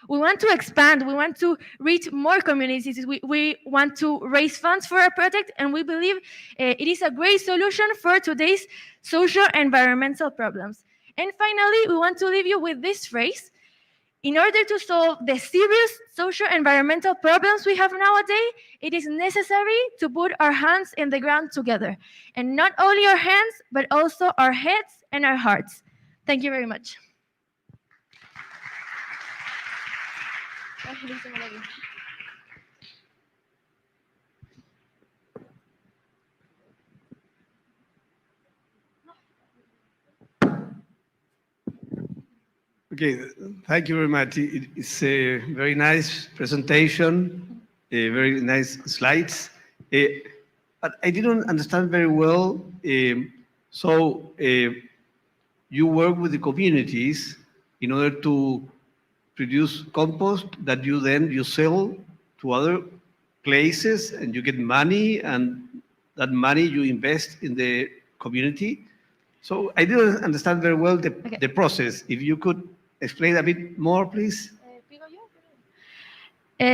We want to expand. We want to reach more communities. We want to raise funds for our project, and we believe it is a great solution for today's social and environmental problems. And finally, we want to leave you with this phrase. In order to solve the serious social environmental problems we have nowadays, it is necessary to put our hands in the ground together. And not only our hands, but also our heads and our hearts. Thank you very much.
Okay, thank you very much. It's a very nice presentation, very nice slides. But I didn't understand very well. So you work with the communities in order to produce compost that you sell to other places, and you get money, and that money you invest in the community. So I didn't understand very well the process. If you could explain a bit more, please.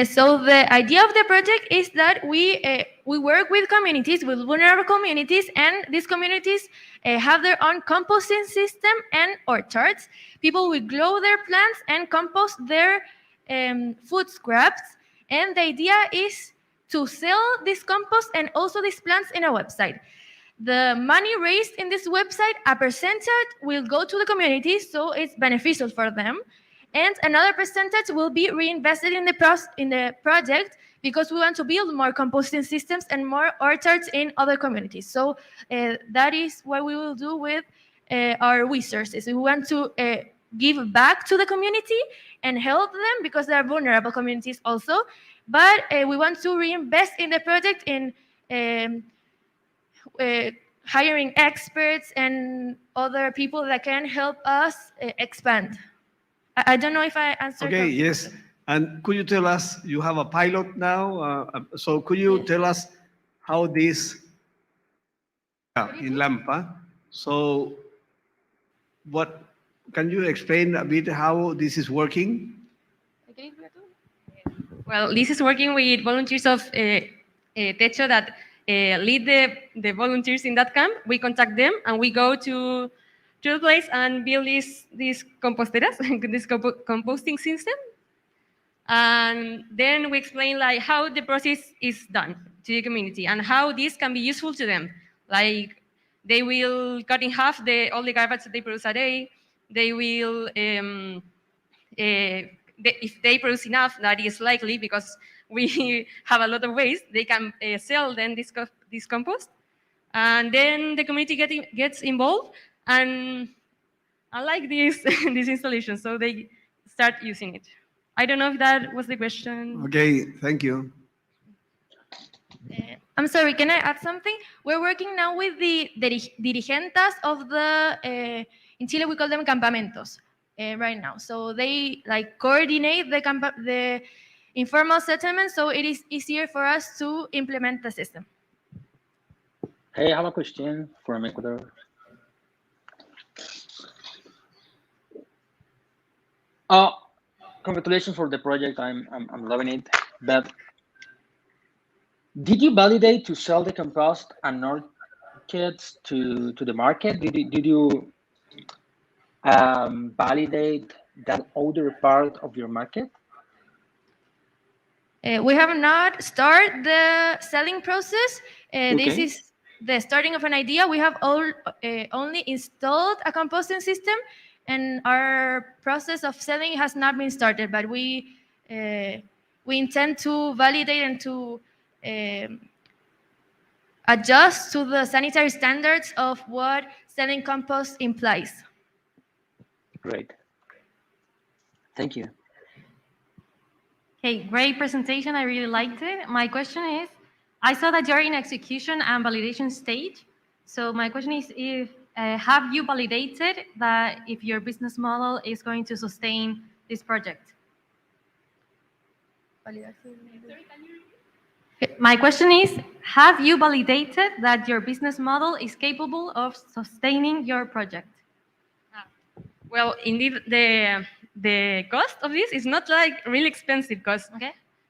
So the idea of the project is that we work with communities, with vulnerable communities, and these communities have their own composting system and orchards. People will grow their plants and compost their food scraps, and the idea is to sell this compost and also these plants in a website. The money raised in this website, a percentage will go to the community, so it's beneficial for them. And another percentage will be reinvested in the project, because we want to build more composting systems and more orchards in other communities. So that is what we will do with our resources. We want to give back to the community and help them, because they are vulnerable communities also. But we want to reinvest in the project in hiring experts and other people that can help us expand. I don't know if I answered.
Okay, yes. And could you tell us, you have a pilot now, so could you tell us how this in Lampa? So what, can you explain a bit how this is working?
Well, this is working with volunteers of Techo that lead the volunteers in that camp. We contact them and we go to the place and build these composteras, this composting system. And then we explain like how the process is done to the community and how this can be useful to them. Like they will cut in half all the garbage that they produce a day. They will, if they produce enough, that is likely because we have a lot of waste, they can sell then this compost. And then the community gets involved, and I like this this installation, so they start using it. I don't know if that was the question.
Okay, thank you.
I'm sorry, can I add something? We're working now with the dirigentas of the, in Chile we call them campamentos right now. So they like coordinate the informal settlement, so it is easier for us to implement the system.
Hey, I have a question from Ecuador. Congratulations for the project. I'm loving it. But did you validate to sell the compost and orchids to the market? Did you validate that other part of your market?
We have not started the selling process. This is the starting of an idea. We have only installed a composting system, and our process of selling has not been started, but we intend to validate and to adjust to the sanitary standards of what selling compost implies.
Great. Thank you.
Okay, great presentation. I really liked it. My question is, I saw that you're in execution and validation stage. So my question is, if have you validated that if your business model is going to sustain this project? My question is, have you validated that your business model is capable of sustaining your project?
Well, indeed, the cost of this is not like really expensive cost,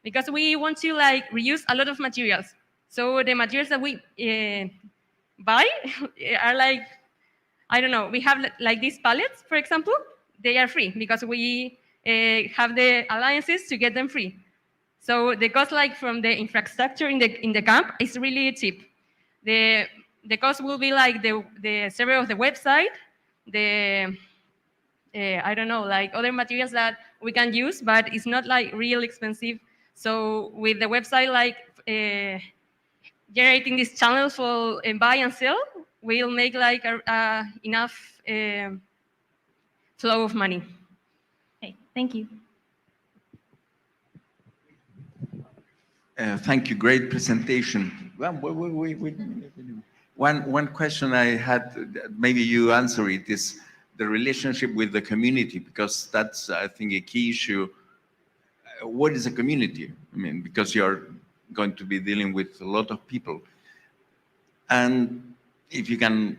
because we want to like reuse a lot of materials. So the materials that we buy are like, I don't know, we have like these pallets, for example, they are free because we have the alliances to get them free. So the cost like from the infrastructure in the camp is really cheap. The cost will be like the server of the website, I don't know, like other materials that we can use, but it's not like real expensive. So with the website, like generating these channels for buy and sell, we'll make like enough flow of money.
Okay, thank you.
Thank you, great presentation. Well, wait. One question I had, maybe you answer it, is the relationship with the community, because that's, I think, a key issue. What is a community? I mean, because you're going to be dealing with a lot of people. And if you can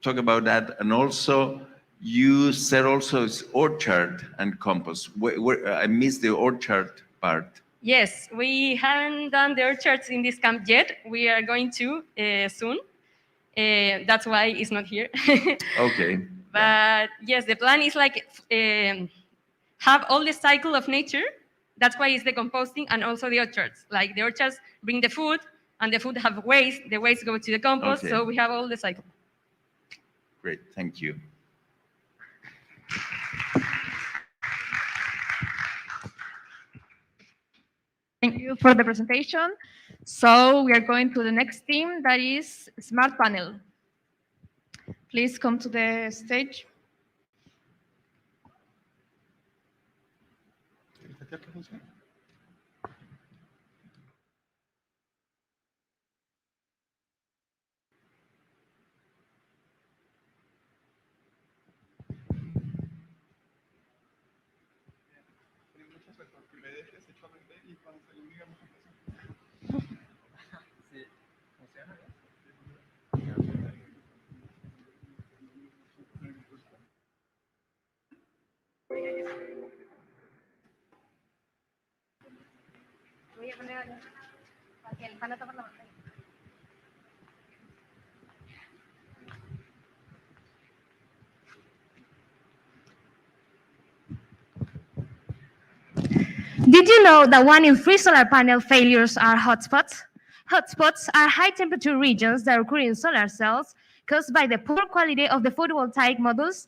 talk about that, and also, you said also it's orchard and compost. I missed the orchard part.
Yes, we haven't done the orchards in this camp yet. We are going to soon. That's why it's not here.
Okay.
But yes, the plan is like have all the cycle of nature. That's why it's the composting and also the orchards. Like the orchards bring the food, and the food have waste. The waste go to the compost,
Okay.
so we have all the cycle.
Great, thank you.
Thank you for the presentation. So we are going to the next theme, that is Smart Panel. Please come to the stage. Did you know that 1 in 3 solar panel failures are hotspots? Hotspots are high-temperature regions that occur in solar cells caused by the poor quality of the photovoltaic modules,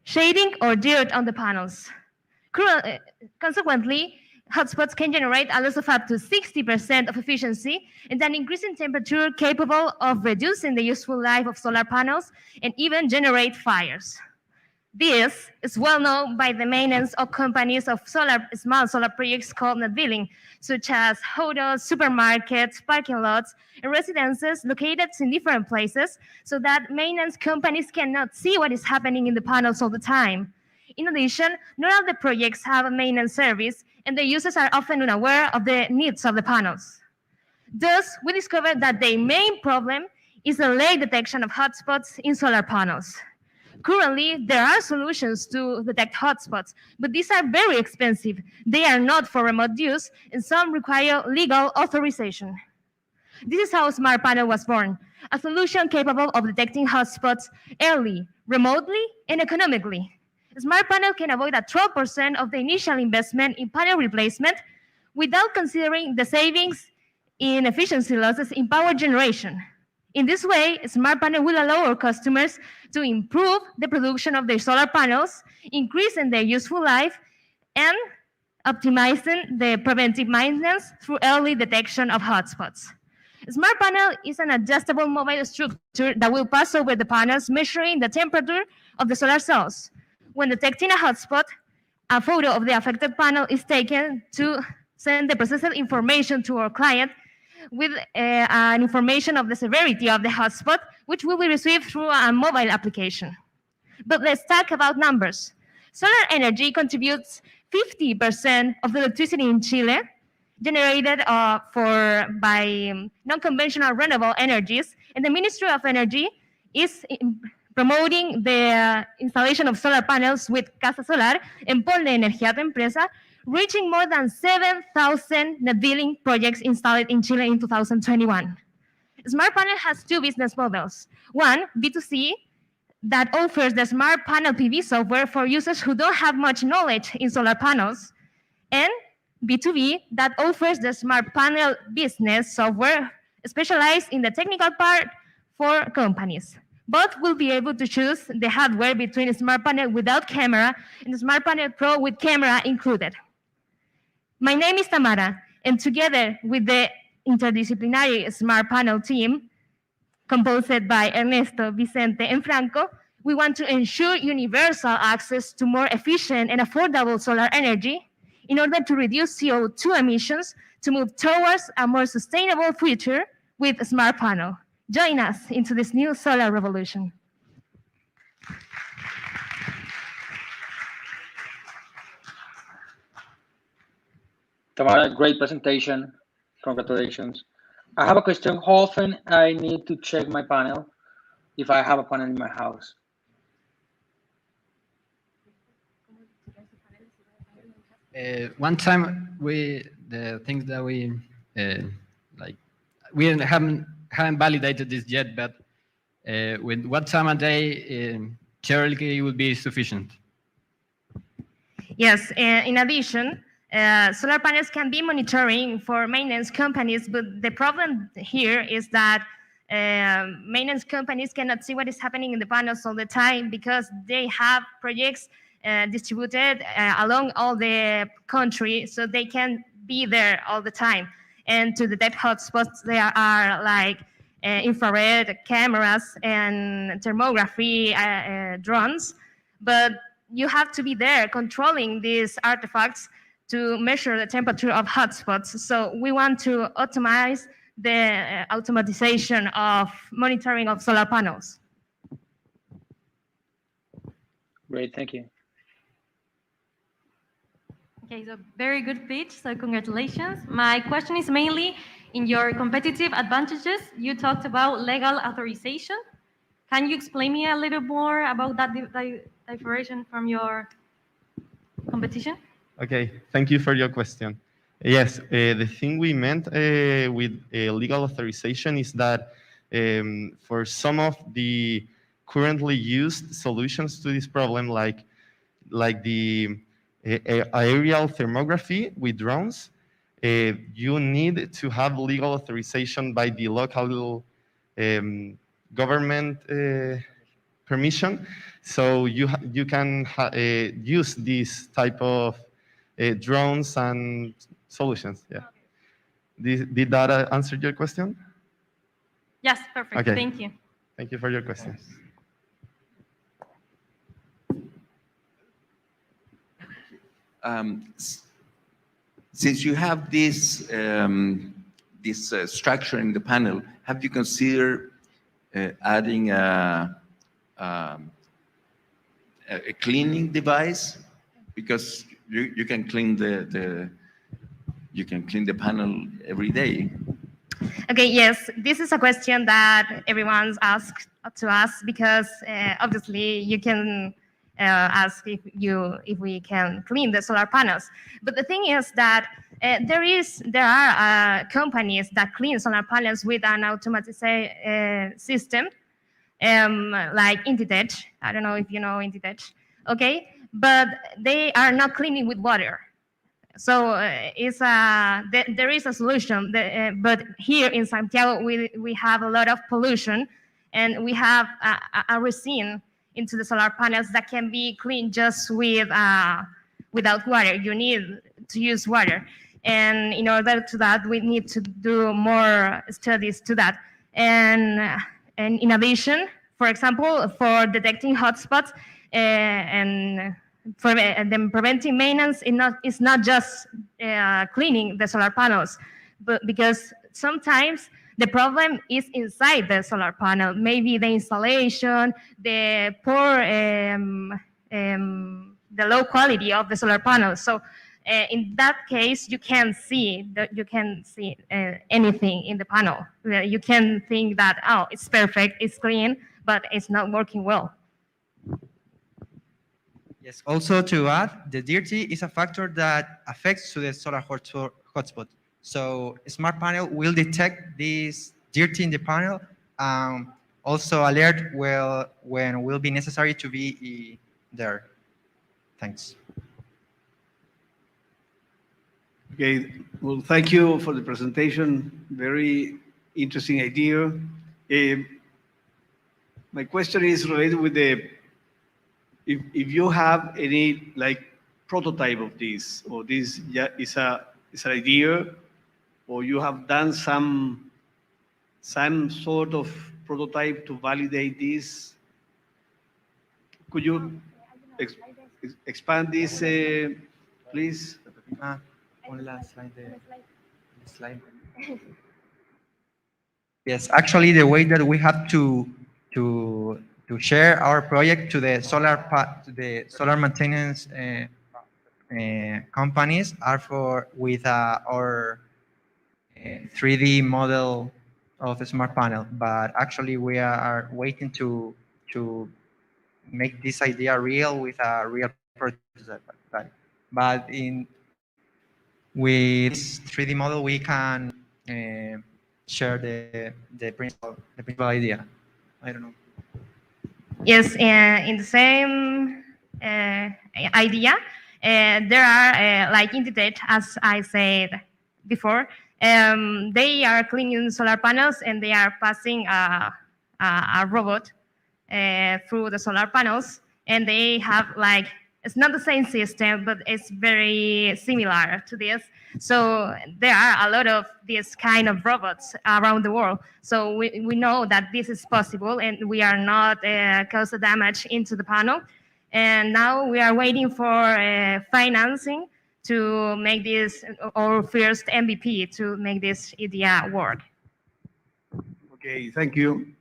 shading, or dirt on the panels. Consequently, hotspots can generate a loss of up to 60% of efficiency and an increase in temperature capable of reducing the useful life of solar panels and even generate fires. This is well known by the maintenance of companies of small solar projects called net billing, such as hotels, supermarkets, parking lots, and residences located in different places, so that maintenance companies cannot see what is happening in the panels all the time. In addition, not all the projects have a maintenance service, and the users are often unaware of the needs of the panels. Thus, we discovered that the main problem is the late detection of hotspots in solar panels. Currently, there are solutions to detect hotspots, but these are very expensive. They are not for remote use, and some require legal authorization. This is how Smart Panel was born, a solution capable of detecting hotspots early, remotely, and economically. Smart Panel can avoid a 12% of the initial investment in panel replacement without considering the savings in efficiency losses in power generation. In this way, Smart Panel will allow our customers to improve the production of their solar panels, increasing their useful life, and optimizing the preventive maintenance through early detection of hotspots. Smart Panel is an adjustable mobile structure that will pass over the panels, measuring the temperature of the solar cells. When detecting a hotspot, a photo of the affected panel is taken to send the processed information to our client with an information of the severity of the hotspot, which will be received through a mobile application. But let's talk about numbers. Solar energy contributes 50% of the electricity in Chile, generated by non-conventional renewable energies, and the Ministry of Energy is promoting the installation of solar panels with Casa Solar and Ponle Energía, tu empresa, reaching more than 7,000 net billing projects installed in Chile in 2021. Smart Panel has 2 business models. One, B2C, that offers the Smart Panel PV software for users who don't have much knowledge in solar panels, and B2B, that offers the Smart Panel business software specialized in the technical part for companies. Both will be able to choose the hardware between Smart Panel without camera and Smart Panel Pro with camera included. My name is Tamara, and together with the interdisciplinary Smart Panel team, composed by Ernesto, Vicente, and Franco, we want to ensure universal access to more efficient and affordable solar energy in order to reduce CO2 emissions to move towards a more sustainable future
with a smart panel. Join us into this new solar revolution.
Tamara, great presentation. Congratulations. I have a question. How often I need to check my panel if I have a panel in my house?
One time the things that we like, we haven't validated this yet, but with one time a day, theoretically it would be sufficient.
Yes, in addition, solar panels can be monitoring for maintenance companies, but the problem here is that maintenance companies cannot see what is happening in the panels all the time because they have projects distributed along all the country, so they can be there all the time. And to detect hotspots, there are like infrared cameras and thermography drones, but you have to be there controlling these artifacts to measure the temperature of hotspots. So we want to optimize the automatization of monitoring of solar panels.
Great, thank you.
Okay, so very good pitch, so congratulations. My question is mainly in your competitive advantages. You talked about legal authorization. Can you explain me a little more about that differentiation from your competition?
Okay, thank you for your question. Yes, the thing we meant with legal authorization is that for some of the currently used solutions to this problem, like the aerial thermography with drones, you need to have legal authorization by the local government permission, so you can use this type of drones and solutions. Yeah. Did that answer your question?
Yes, perfect.
Okay.
Thank you.
Thank you for your question.
Since you have this structure in the panel, have you considered adding a cleaning device? Because you can clean the panel every day.
Okay, yes, this is a question that everyone's asked to us because obviously you can ask if we can clean the solar panels. But the thing is that there are companies that clean solar panels with an automated system, like Intitech. I don't know if you know Intitech. Okay, but they are not cleaning with water. So there is a solution, but here in Santiago we have a lot of pollution, and we have a resin into the solar panels that can be cleaned just without water. You need to use water, and in order to that we need to do more studies to that. And in addition, for example, for detecting hotspots and for them preventing maintenance is not just cleaning the solar panels, but because sometimes the problem is inside the solar panel. Maybe the installation, the poor, the low quality of the solar panels. So in that case, you can't see anything in the panel. You can think that, oh, it's perfect, it's clean, but it's not working well.
Yes, also to add, the dirty is a factor that affects to the solar hotspot. So a smart panel will detect this dirty in the panel, also alert when will be necessary to be there. Thanks.
Okay, well, thank you for the presentation. Very interesting idea. My question is related with if you have any like prototype of this, or this is an idea, or you have done some sort of prototype to validate this. Could you expand this, please?
Slide. Yes, actually, the way that we have to share our project to the solar maintenance companies are with our 3D model of a smart panel. But actually, we are waiting to make this idea real with a real prototype. But with this 3D model, we can share the principal idea. I don't know.
Yes, in the same idea, there are like Inditex, as I said before. They are cleaning solar panels and they are passing a robot through the solar panels, and they have like, it's not the same system, but it's very similar to this. So there are a lot of these kind of robots around the world. So we know that this is possible and we are not causing damage into the panel. And now we are waiting for financing to make this our first MVP to make this idea work.
Okay, thank you.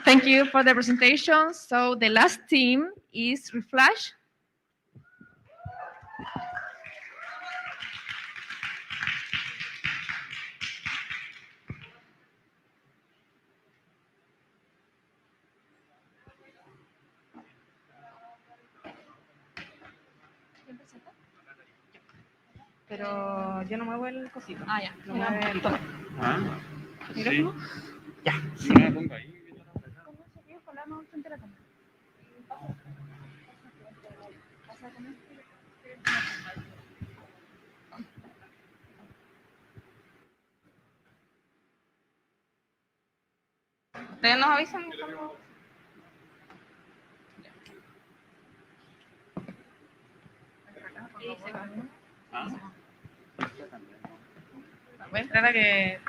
Thank you for the presentation. So the last team is Reflush.
Pero yo no muevo el cosito.
Ah, ya.
Lo mueve el todo.
Ah, sí.
Ya.
Yo me pongo ahí.
Ustedes nos avisan cuando... Voy a esperar a que...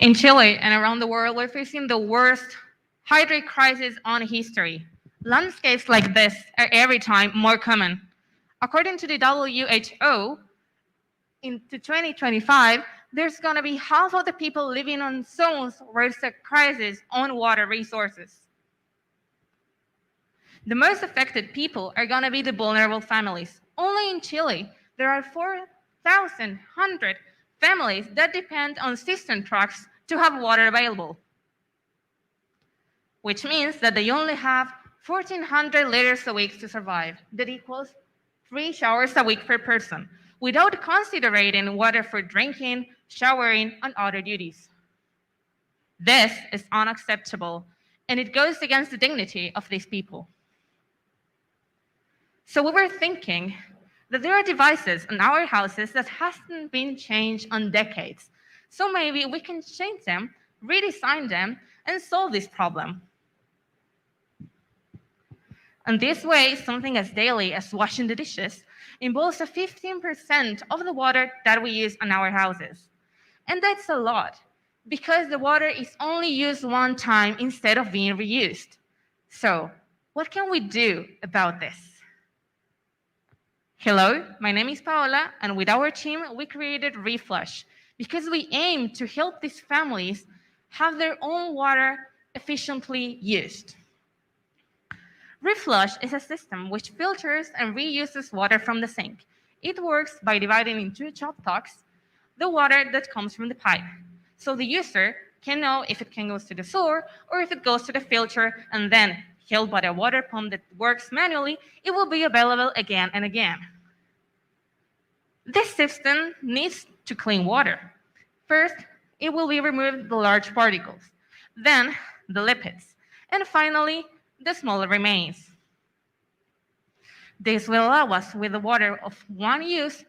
In Chile and around the world, we're facing the worst hydrate crisis on history. Landscapes like this are every time more common. According to the WHO, in 2025, there's going to be half of the people living on zones where it's a crisis on water resources. The most affected people are going to be the vulnerable families. Only in Chile, there are 4,100 families that depend on cistern trucks to have water available, which means that they only have 1,400 liters a week to survive. That equals 3 showers a week per person, without considering water for drinking, showering, and other duties. This is unacceptable, and it goes against the dignity of these people. So we were thinking that there are devices in our houses that hasn't been changed in decades. So maybe we can change them, redesign them, and solve this problem. And this way, something as daily as washing the dishes involves 15% of the water that we use in our houses. And that's a lot, because the water is only used one time instead of being reused. So what can we do about this? Hello, my name is Paola, and with our team, we created Reflush because we aim to help these families have their own water efficiently used. Reflush is a system which filters and reuses water from the sink. It works by dividing into chop talks the water that comes from the pipe, so the user can know if it can go to the sewer or if it goes to the filter, and then held by a water pump that works manually, it will be available again and again. This system needs to clean water. First, it will be removed the large particles, then the lipids, and finally, the smaller remains. This will allow us, with the water of one use,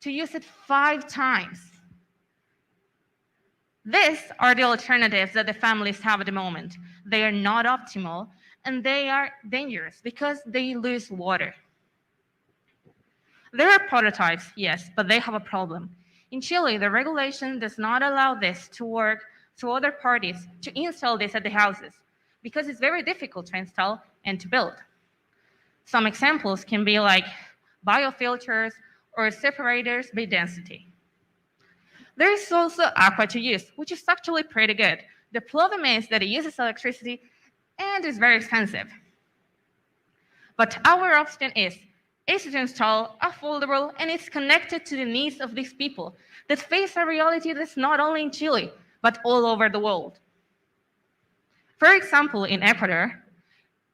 to use it 5 times.
These are the alternatives that the families have at the moment. They are not optimal and they are dangerous because they lose water. There are prototypes, yes, but they have a problem. In Chile, the regulation does not allow this to work to other parties to install this at the houses because it's very difficult to install and to build. Some examples can be like biofilters or separators by density. There is also aqua to use, which is actually pretty good. The problem is that it uses electricity and is very expensive. But our option is to install affordable and it's connected to the needs of these people that face a reality that's not only in Chile, but all over the world. For example, in Ecuador,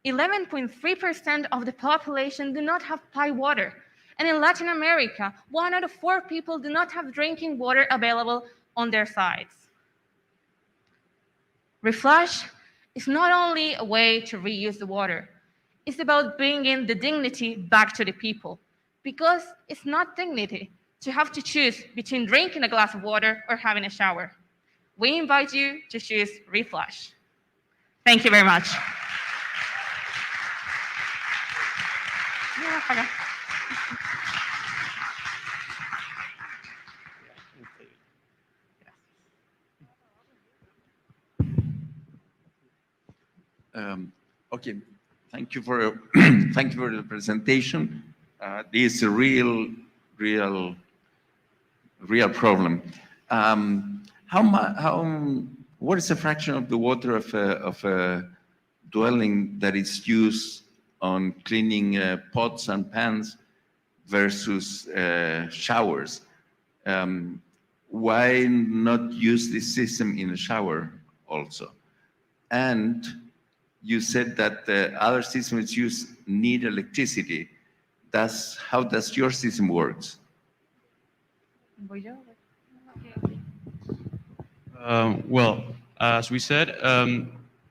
11.3% of the population do not have pipe water. And in Latin America, 1 out of 4 people do not have drinking water available on their sites. Reflush is not only a way to reuse the water, it's about bringing the dignity back to the people. Because it's not dignity to have to choose between drinking a glass of water or having a shower. We invite you to choose Reflush. Thank you very much.
Okay, thank you for thank you for the presentation. This is a real problem. What is the fraction of the water of a dwelling that is used on cleaning pots and pans versus showers? Why not use this system in a shower also? And you said that the other systems need electricity. How does your system work?
Well, as we said,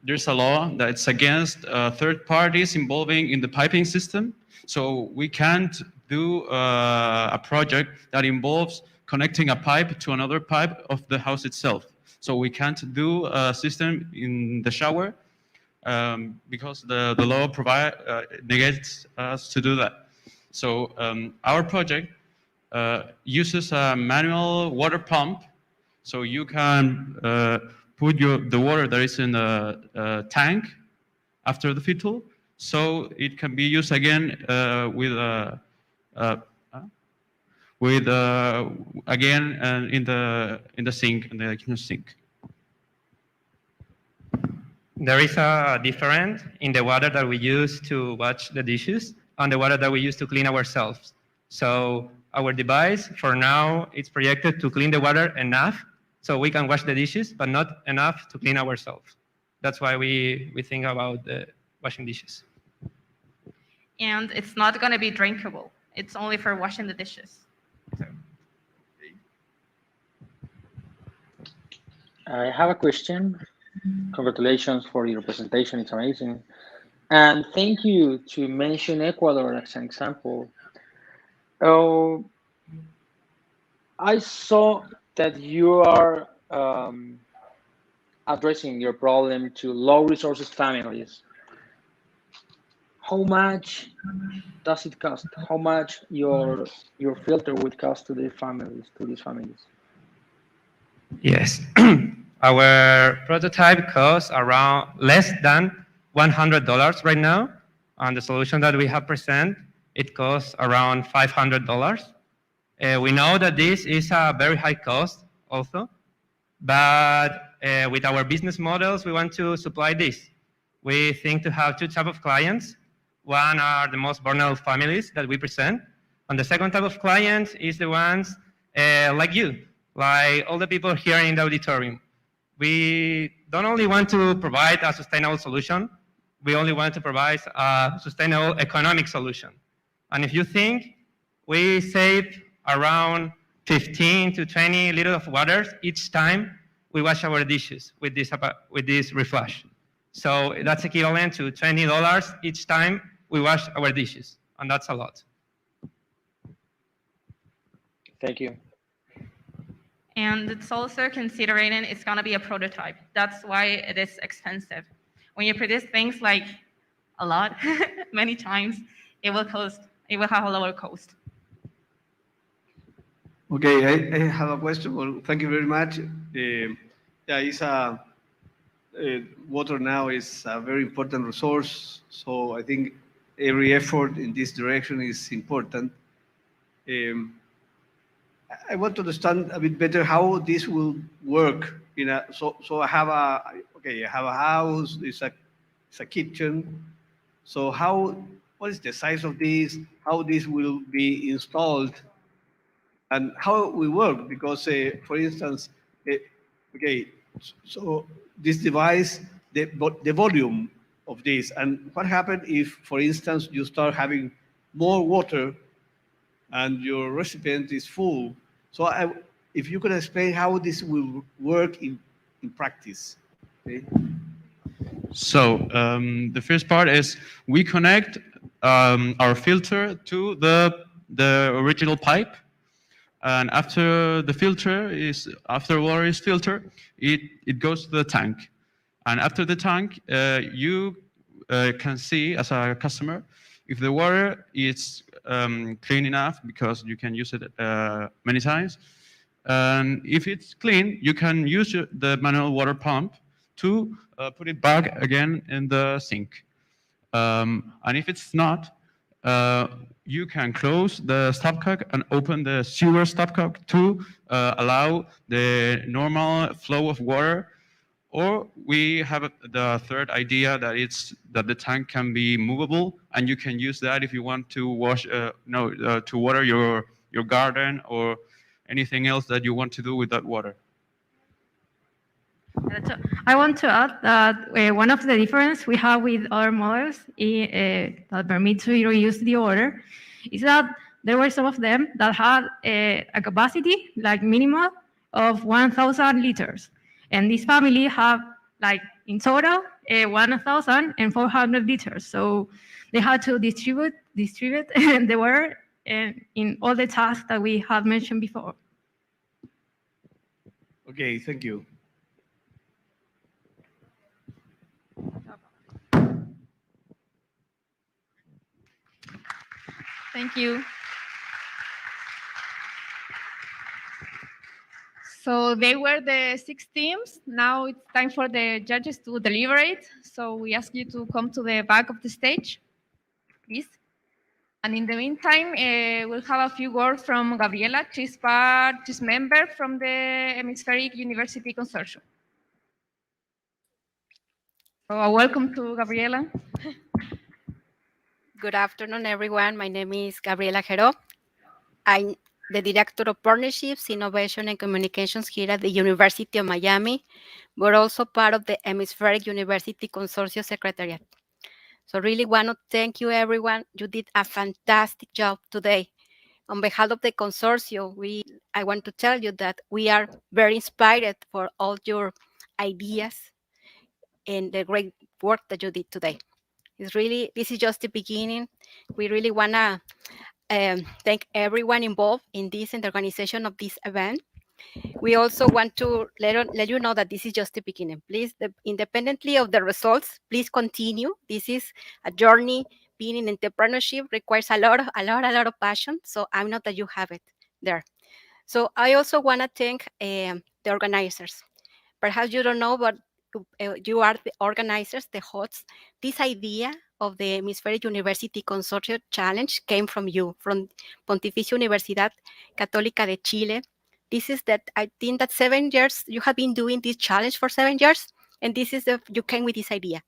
there's a law that's against third parties involving in the piping system. So we can't do a project that involves connecting a pipe to another pipe of the house itself. So we can't do a system in the shower because the law negates us to do that. So our project uses a manual water pump. So you can put the water that is in a tank after the filter, so it can be used again again in the sink, in the kitchen sink.
There is a difference in the water that we use to wash the dishes and the water that we use to clean ourselves. So our device, for now, it's projected to clean the water enough so we can wash the dishes, but not enough to clean ourselves. That's why we think about washing dishes.
And it's not going to be drinkable. It's only for washing the dishes.
I have a question. Congratulations for your presentation. It's amazing. And thank you to mention Ecuador as an example. I saw that you are addressing your problem to low resources families. How much does it cost? How much your filter would cost to these families?
Yes. Our prototype costs around less than $100 right now. And the solution that we have present, it costs around $500. We know that this is a very high cost also, but with our business models, we want to supply this. We think to have 2 types of clients. One are the most vulnerable families that we present. And the second type of clients is the ones like you, like all the people here in the auditorium. We don't only want to provide a sustainable solution, we only want to provide a sustainable economic solution. And if you think, we save around 15 to 20 liters of water each time we wash our dishes with this Reflush. So that's equivalent to $20 each time we wash our dishes, and that's a lot.
Thank you.
And it's also considering it's going to be a prototype. That's why it is expensive. When you produce things like a lot, many times, it will have a lower cost.
Okay, I have a question. Well, thank you very much. Yeah, water now is a very important resource, so I think every effort in this direction is important. I want to understand a bit better how this will work. So I have a house. It's a kitchen. So what is the size of this? How this will be installed, and how it will work? Because, for instance, okay, so this device, the volume of this, and what happens if, for instance, you start having more water and your recipient is full. So if you could explain how this will work in practice. Okay?
So the first part is we connect our filter to the original pipe, and after water is filtered, it goes to the tank, and after the tank, you can see as a customer if the water is clean enough, because you can use it many times. And if it's clean, you can use the manual water pump to put it back again in the sink. And if it's not, you can close the stopcock and open the sewer stopcock to allow the normal flow of water. Or we have the third idea that the tank can be movable, and you can use that if you want to to water your garden or anything else that you want to do with that water.
I want to add that one of the differences we have with other models that permit to reuse the water is that there were some of them that had a capacity, like minimal, of 1,000 liters. And this family have, like, in total, 1,400 liters. So they had to distribute the water in all the tasks that we have mentioned before.
Okay, thank you.
Thank you. So they were the 6 teams. Now it's time for the judges to deliberate. So we ask you to come to the back of the stage, please. And in the meantime, we'll have a few words from Gabriela. She's member from the Hemispheric University Consortium. So welcome to Gabriela.
Good afternoon, everyone. My name is Gabriela Gero. I'm the Director of Partnerships, Innovation, and Communications here at the University of Miami, but also part of the Hemispheric University Consortium Secretariat. So really want to thank you, everyone. You did a fantastic job today. On behalf of the consortium, I want to tell you that we are very inspired for all your ideas and the great work that you did today. This is just the beginning. We really want to thank everyone involved in this and the organization of this event. We also want to let you know that this is just the beginning. Please, independently of the results, please continue. This is a journey. Being in entrepreneurship requires a lot of passion. So I know that you have it there. So I also want to thank the organizers. Perhaps you don't know, but you are the organizers, the hosts. This idea of the Hemispheric University Consortium Challenge came from you, from Pontificia Universidad Católica de Chile. This is that I think that 7 years, you have been doing this challenge for 7 years, and you came with this idea.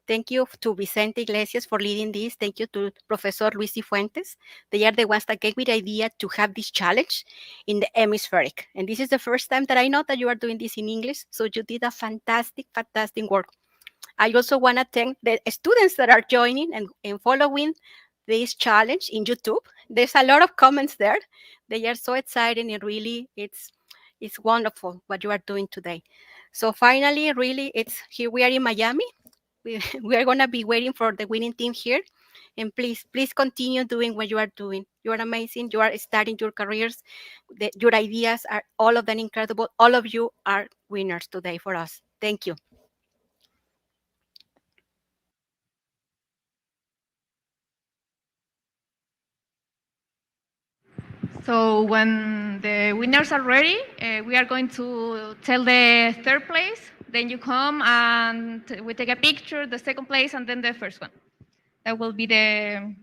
Thank you to Vicente Iglesias for leading this. Thank you to Professor Luis Cifuentes. They are the ones that gave me the idea to have this challenge in the Hemispheric. And this is the first time that I know that you are doing this in English. So you did a fantastic work. I also want to thank the students that are joining and following this challenge in YouTube. There's a lot of comments there. They are so excited, and really it's wonderful what you are doing today. So finally, really, here we are in Miami. We are going to be waiting for the winning team here. And please, please continue doing what you are doing. You are amazing. You are starting your careers. Your ideas are all of them incredible. All of you are winners today for us. Thank you.
So when the winners are ready, we are going to tell the third place. Then you come and we take a picture, the second place, and then the first one. That will be the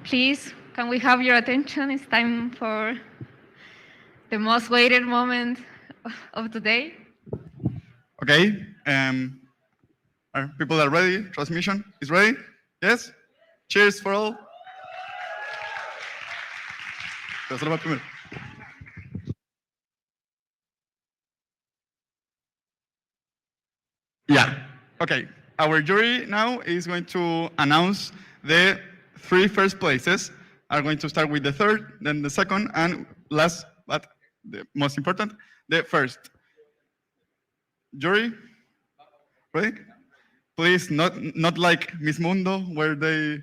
Please, can we have your attention? It's time for the most waited moment of today.
Okay. People are ready? Transmission is ready? Yes? Cheers for all. Yeah. Okay. Our jury now is going to announce the 3 first places. Are going to start with the third, then the second, and last, but the most important, the first. Jury, ready? Please, not like Miss Mundo, where they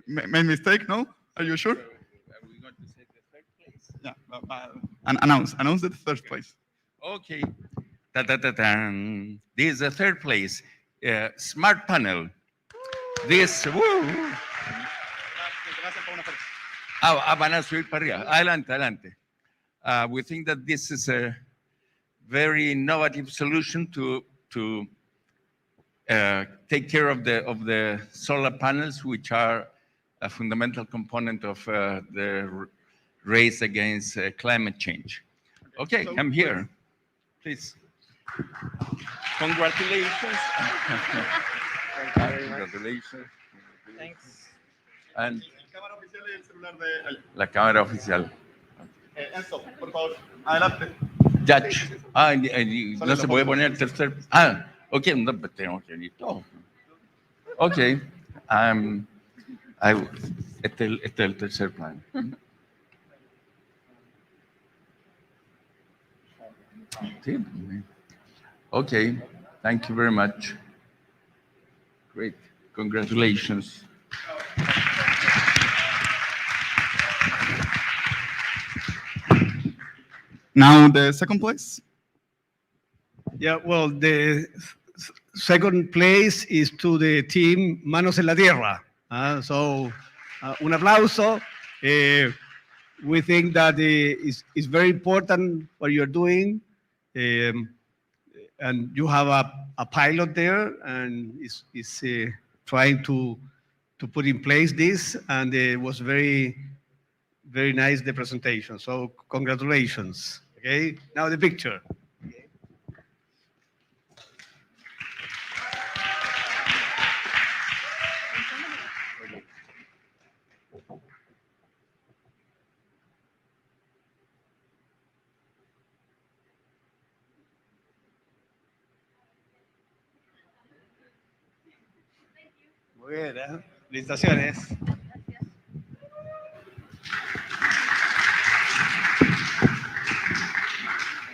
made mistake. No? Are you sure?
Are we going to say the third place?
Yeah. And announce the third place.
Okay. Ta-ta-ta-tan. This is the third place. Smart panel. This. Woo. Van a subir para arriba. Adelante, adelante. We think that this is a very innovative solution to take care of the solar panels, which are a fundamental component of the race against climate change. Okay, I'm here. Please. Congratulations. Congratulations.
Thanks.
And la cámara oficial.
Enzo, por favor, adelante.
Judge. No se puede poner el tercer. Ok, no, tenemos que ir todo. Ok. Este es el tercer plan. Sí. Okay, thank you very much. Great, congratulations.
Now the second place.
Yeah, well, the second place is to the team Manos en la Tierra. So, un aplauso. We think that it's very important what you're doing. And you have a pilot there, and is trying to put in place this, and it was very, very nice, the presentation. So congratulations. Okay, now the picture. Muy bien, ¿eh? Felicitaciones.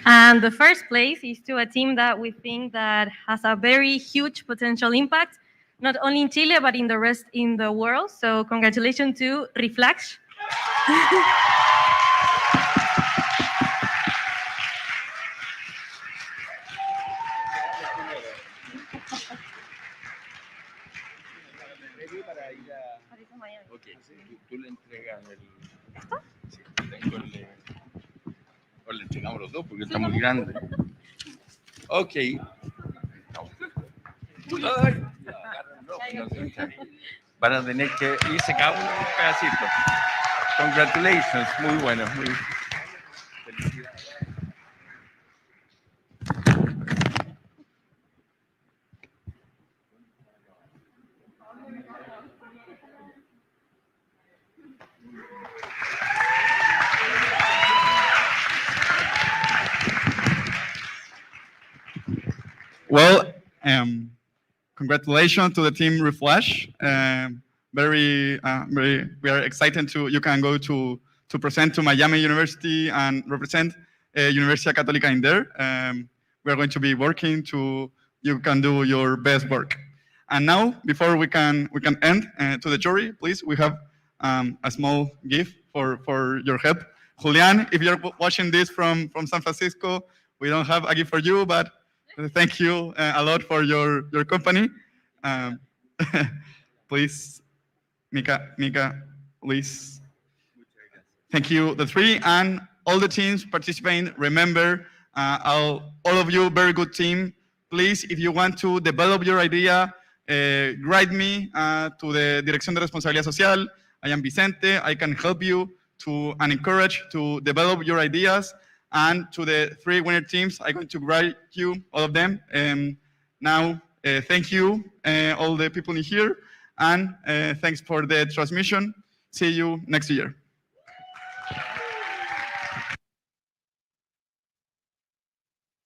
And the first place is to a team that we think that has a very huge potential impact, not only in Chile, but in the rest in the world. So congratulations to Reflush.
Ok, tú le entregas el... O le entregamos los dos porque está muy grande. Ok. Van a tener que irse cada uno un pedacito. Congratulations, muy bueno. Muy... Felicidades.
Well, congratulations to the team Reflush. We are excited you can go to present to Miami University and represent Universidad Católica in there. We are going to be working you can do your best work. And now, before we can end to the jury, please, we have a small gift for your help. Julian, if you're watching this from San Francisco, we don't have a gift for you, but thank you a lot for your company. Please, Mika, Luis. Thank you, the three, and all the teams participating. Remember, all of you, very good team. Please, if you want to develop your idea, write me to the Dirección de Responsabilidad Social, I am Vicente. I can help you to and encourage to develop your ideas. And to the 3 winner teams, I'm going to write you all of them. Now, thank you, all the people in here, and thanks for the transmission. See you next year.